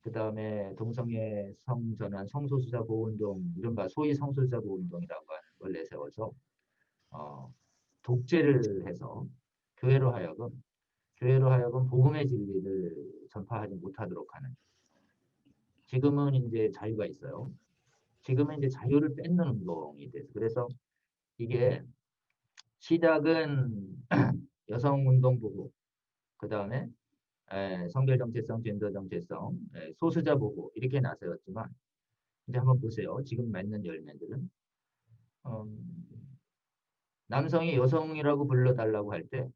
C: 그 다음에 동성애 성전환 성소수자 보호운동 이른바 소위 성소수자 보호운동이라고 하는 걸 내세워서 독재를 해서 교회로 하여금 복음의 진리를 전파하지 못하도록 하는 지금은 이제 자유가 있어요. 지금은 이제 자유를 뺏는 운동이 돼서 그래서 이게 시작은 여성운동 보고 그 다음에 성별 정체성, 젠더 정체성, 소수자 보고 이렇게 나서였지만 이제 한번 보세요. 지금 맺는 열매들은 남성이 여성이라고 불러달라고 할 때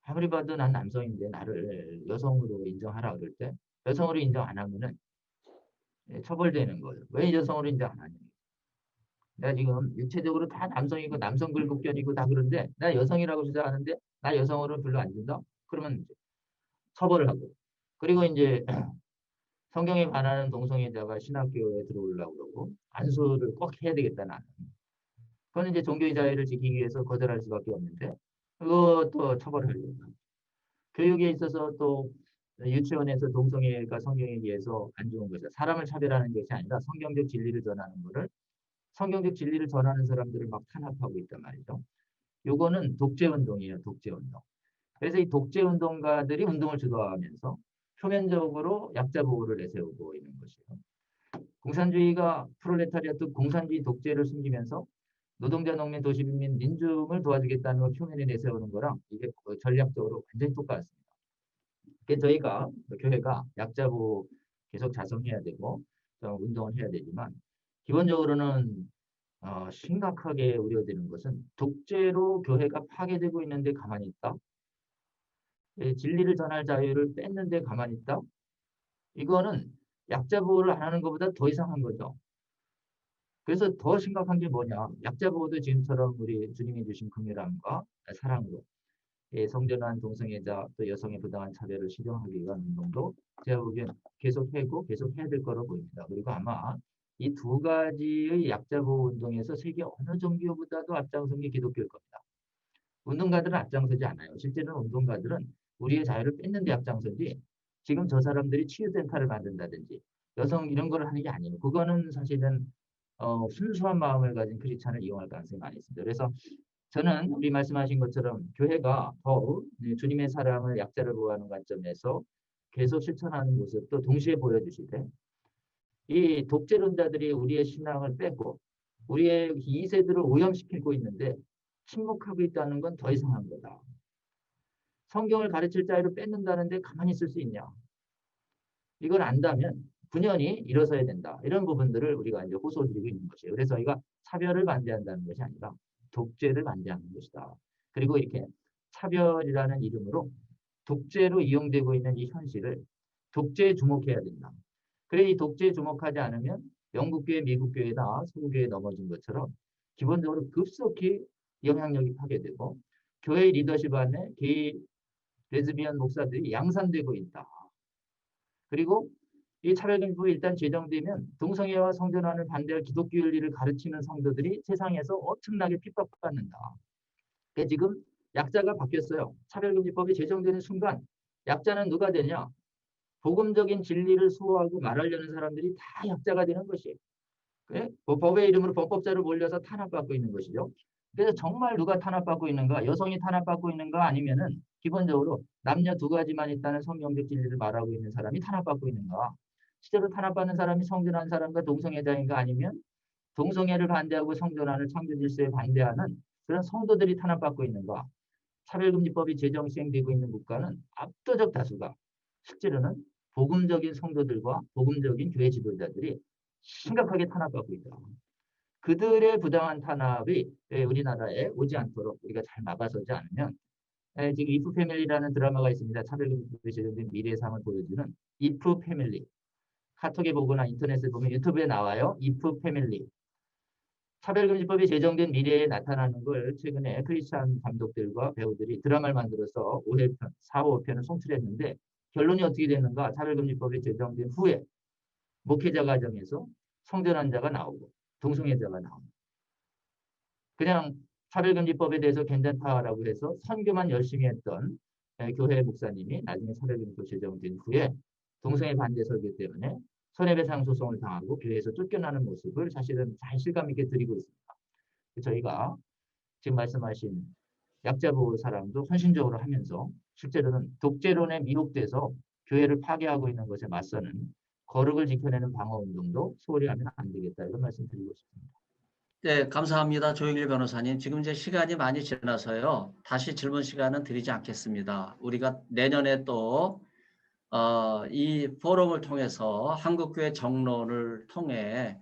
C: 아무리 봐도 난 남성인데 나를 여성으로 인정하라 그럴 때 여성으로 인정 안 하면은 처벌되는 거예요. 왜 여성으로 인정 안 하냐? 내가 지금 육체적으로 다 남성이고 남성 굴곡견이고 다 그런데 나 여성이라고 주장하는데 나 여성으로 별로 안 준다? 그러면 처벌을 하고 그리고 이제 성경에 반하는 동성애자가 신학교에 들어오려고 그러고 안수를 꼭 해야 되겠다 나는. 그건 이제 종교의 자유를 지키기 위해서 거절할 수밖에 없는데 그것도 처벌을 하려고. 교육에 있어서 또 유치원에서 동성애가 성경에 비해서 안 좋은 것이다. 사람을 차별하는 것이 아니라 성경적 진리를 전하는 것을 성경적 진리를 전하는 사람들을 막 탄압하고 있단 말이죠. 요거는 독재운동이에요. 독재운동. 그래서 이 독재운동가들이 운동을 주도하면서 표면적으로 약자 보호를 내세우고 있는 것이에요. 공산주의가 프롤레타리아트 공산주의 독재를 숨기면서 노동자, 농민, 도시민민, 민중을 도와주겠다는 걸 표면에 내세우는 거랑 이게 전략적으로 완전히 똑같습니다. 그래서 저희가 교회가 약자 보호 계속 자성해야 되고 좀 운동을 해야 되지만 기본적으로는 심각하게 우려되는 것은 독재로 교회가 파괴되고 있는데 가만히 있다. 진리를 전할 자유를 뺐는데 가만히 있다. 이거는 약자 보호를 안 하는 것보다 더 이상한 거죠. 그래서 더 심각한 게 뭐냐. 약자 보호도 지금처럼 우리 주님이 주신 긍휼함과 사랑으로 성전환 동성애자 또 여성의 부당한 차별을 실현하기 위한 운동도 제가 보기엔 계속 하고 계속 해야 될 거로 보입니다. 그리고 아마 이 두 가지의 약자 보호 운동에서 세계 어느 종교보다도 앞장선 게 기독교일 겁니다. 운동가들은 앞장서지 않아요. 실제로는 운동가들은 우리의 자유를 뺏는 데 앞장서지 지금 저 사람들이 치유센터를 만든다든지 여성 이런 걸 하는 게 아니에요. 그거는 사실은 순수한 마음을 가진 크리스찬을 이용할 가능성이 많이 있습니다. 그래서 저는 우리 말씀하신 것처럼 교회가 더 주님의 사랑을 약자를 보호하는 관점에서 계속 실천하는 모습도 동시에 보여주시되 이 독재론자들이 우리의 신앙을 뺏고 우리의 2세들을 오염시키고 있는데 침묵하고 있다는 건 더 이상한 거다. 성경을 가르칠 자유를 뺏는다는데 가만히 있을 수 있냐. 이걸 안다면 분연히 일어서야 된다. 이런 부분들을 우리가 이제 호소드리고 있는 것이에요. 그래서 저희가 차별을 반대한다는 것이 아니라 독재를 반대하는 것이다. 그리고 이렇게 차별이라는 이름으로 독재로 이용되고 있는 이 현실을 독재에 주목해야 된다. 그래 이 독재에 주목하지 않으면 영국교회, 미국교회나 서구교회에 넘어진 것처럼 기본적으로 급속히 영향력이 파괴되고 교회 리더십 안에 게이, 레즈비언 목사들이 양산되고 있다. 그리고 이 차별금지법이 일단 제정되면 동성애와 성전환을 반대할 기독교 윤리를 가르치는 성도들이 세상에서 엄청나게 핍박받는다. 그러니까 지금 약자가 바뀌었어요. 차별금지법이 제정되는 순간 약자는 누가 되냐? 복음적인 진리를 수호하고 말하려는 사람들이 다 약자가 되는 것이에요. 그래? 법의 이름으로 범법자로 몰려서 탄압받고 있는 것이죠. 그래서 정말 누가 탄압받고 있는가? 여성이 탄압받고 있는가? 아니면은 기본적으로 남녀 두 가지만 있다는 성경적 진리를 말하고 있는 사람이 탄압받고 있는가? 실제로 탄압받는 사람이 성전한 사람과 동성애자인가? 아니면 동성애를 반대하고 성전환을 창조 질서에 반대하는 그런 성도들이 탄압받고 있는가? 차별금지법이 제정 시행되고 있는 국가는 압도적 다수가 실제로는 복음적인 성도들과 복음적인 교회 지도자들이 심각하게 탄압받고 있다. 그들의 부당한 탄압이 우리나라에 오지 않도록 우리가 잘 막아서지 않으면 지금 이프 패밀리라는 드라마가 있습니다. 차별금지법이 제정된 미래의 삶을 보여주는 이프 패밀리. 카톡에 보거나 인터넷에 보면 유튜브에 나와요. 이프 패밀리. 차별금지법이 제정된 미래에 나타나는 걸 최근에 크리스찬 감독들과 배우들이 드라마를 만들어서 5회편, 4, 5편을 송출했는데 결론이 어떻게 됐는가? 차별금지법이 제정된 후에 목회자 과정에서 성전환자가 나오고 동성애자가 나오고 그냥 차별금지법에 대해서 괜찮다라고 해서 선교만 열심히 했던 교회 목사님이 나중에 차별금지법 제정된 후에 동성애 반대 설교 때문에 손해배상 소송을 당하고 교회에서 쫓겨나는 모습을 사실은 잘 실감 있게 드리고 있습니다. 저희가 지금 말씀하신 약자 보호 사랑도 헌신적으로 하면서 실제로는 독재론에 미혹돼서 교회를 파괴하고 있는 것에 맞서는 거룩을 지켜내는 방어 운동도 소홀히 하면 안 되겠다 이런 말씀 드리고 싶습니다.
A: 네, 감사합니다. 조영일 변호사님. 지금 이제 시간이 많이 지나서요. 다시 질문 시간은 드리지 않겠습니다. 우리가 내년에 또 이 포럼을 통해서 한국교회 정론을 통해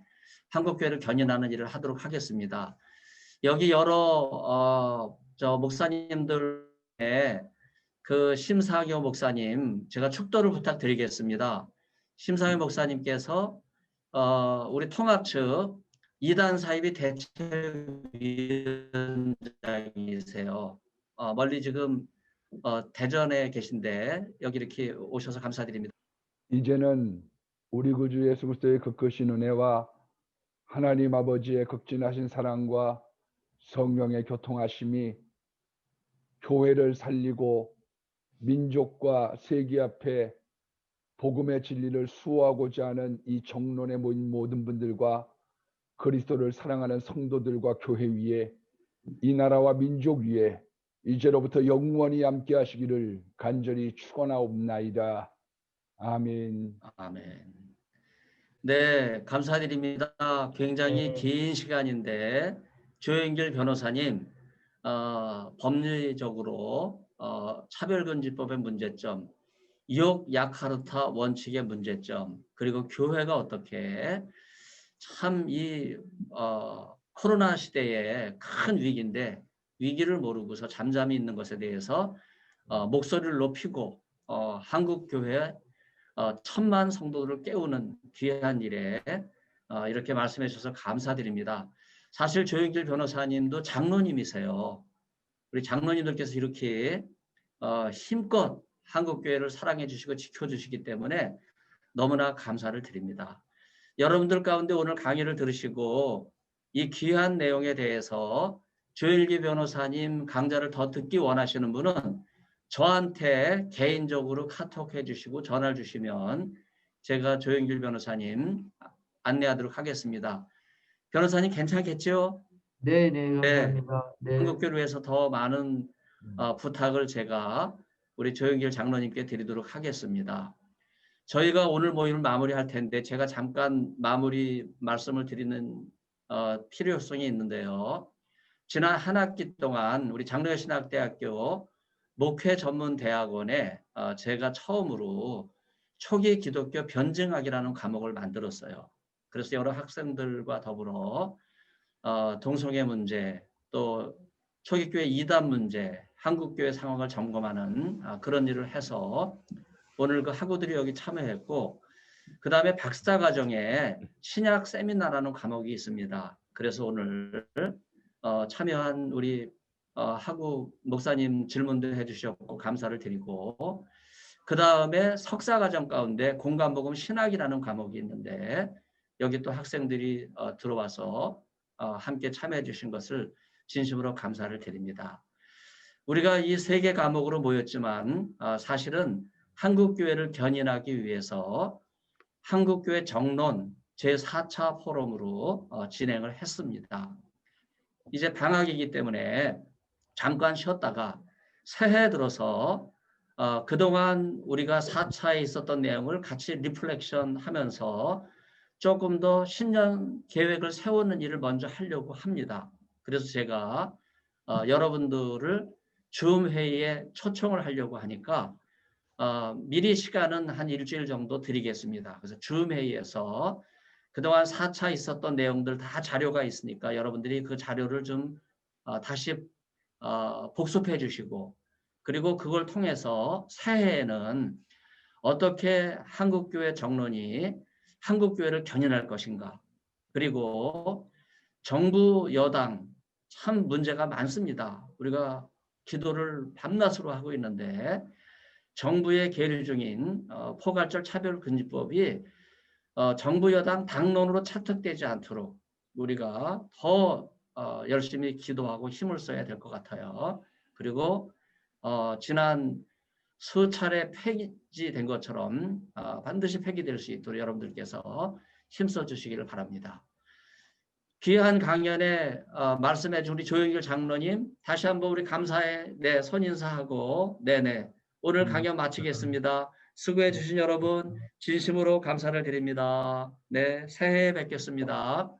A: 한국교회를 견인하는 일을 하도록 하겠습니다. 여기 여러 목사님들의 그 심사교 목사님 제가 축도를 부탁드리겠습니다. 심사교 목사님께서 우리 통합 측 이단 사이비 대책위원장이세요. 멀리 지금 대전에 계신데 여기 이렇게 오셔서 감사드립니다.
G: 이제는 우리 구주 예수 그리스도의 극크신 은혜와 하나님 아버지의 극진하신 사랑과 성령의 교통하심이 교회를 살리고 민족과 세계 앞에 복음의 진리를 수호하고자 하는 이 정론에 모인 모든 분들과 그리스도를 사랑하는 성도들과 교회 위에 이 나라와 민족 위에 이제로부터 영원히 함께 하시기를 간절히 축원하옵나이다. 아멘.
A: 아멘. 네, 감사드립니다. 굉장히 긴 시간인데 조영길 변호사님 법리적으로 차별금지법의 문제점 이옥 야카르타 원칙의 문제점, 그리고 교회가 어떻게 참 이 코로나 시대에 큰 위기인데 위기를 모르고서 잠잠히 있는 것에 대해서 목소리를 높이고 한국 교회 1000만 성도들을 깨우는 귀한 일에 이렇게 말씀해 주셔서 감사드립니다. 사실 조영길 변호사님도 장로님이세요. 우리 장로님들께서 이렇게 힘껏 한국교회를 사랑해 주시고 지켜주시기 때문에 너무나 감사를 드립니다. 여러분들 가운데 오늘 강의를 들으시고 이 귀한 내용에 대해서 조일기 변호사님 강좌를 더 듣기 원하시는 분은 저한테 개인적으로 카톡해 주시고 전화를 주시면 제가 조영길 변호사님 안내하도록 하겠습니다. 변호사님 괜찮겠죠?
C: 네, 감사합니다. 네.
A: 한국교회를 위해서 더 많은 부탁을 제가 우리 조영길 장로님께 드리도록 하겠습니다. 저희가 오늘 모임을 마무리할 텐데 제가 잠깐 마무리 말씀을 드리는 필요성이 있는데요. 지난 한 학기 동안 우리 장로회 신학대학교 목회전문대학원에 제가 처음으로 초기 기독교 변증학이라는 과목을 만들었어요. 그래서 여러 학생들과 더불어 동성애 문제, 또 초기교회 이단 문제, 한국교회 상황을 점검하는 그런 일을 해서 오늘 그 학우들이 여기 참여했고, 그 다음에 박사과정에 신약 세미나라는 과목이 있습니다. 그래서 오늘 참여한 우리 학우 목사님 질문도 해주셨고 감사를 드리고, 그 다음에 석사과정 가운데 공간복음 신학이라는 과목이 있는데 여기 또 학생들이 들어와서 함께 참여해 주신 것을 진심으로 감사를 드립니다. 우리가 이 세 개 과목으로 모였지만 사실은 한국교회를 견인하기 위해서 한국교회 정론 제4차 포럼으로 진행을 했습니다. 이제 방학이기 때문에 잠깐 쉬었다가 새해 들어서 그동안 우리가 4차에 있었던 내용을 같이 리플렉션 하면서 조금 더 신년 계획을 세우는 일을 먼저 하려고 합니다. 그래서 제가 여러분들을 줌 회의에 초청을 하려고 하니까 미리 시간은 한 일주일 정도 드리겠습니다. 그래서 줌 회의에서 그동안 4차 있었던 내용들 다 자료가 있으니까 여러분들이 그 자료를 좀 다시 복습해 주시고, 그리고 그걸 통해서 새해에는 어떻게 한국교회 정론이 한국교회를 견인할 것인가, 그리고 정부 여당 참 문제가 많습니다. 우리가 기도를 밤낮으로 하고 있는데 정부의 계류 중인 포괄적 차별금지법이 정부 여당 당론으로 채택되지 않도록 우리가 더 열심히 기도하고 힘을 써야 될 것 같아요. 그리고 지난 수차례 폐기된 것처럼 반드시 폐기될 수 있도록 여러분들께서 힘써 주시기를 바랍니다. 귀한 강연에 말씀해 준 우리 조영길 장로님 다시 한번 우리 감사의 선인사하고 오늘 강연 마치겠습니다. 수고해 주신 여러분 진심으로 감사를 드립니다. 새해에 뵙겠습니다.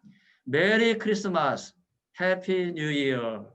A: 메리 크리스마스, 해피 뉴 이어.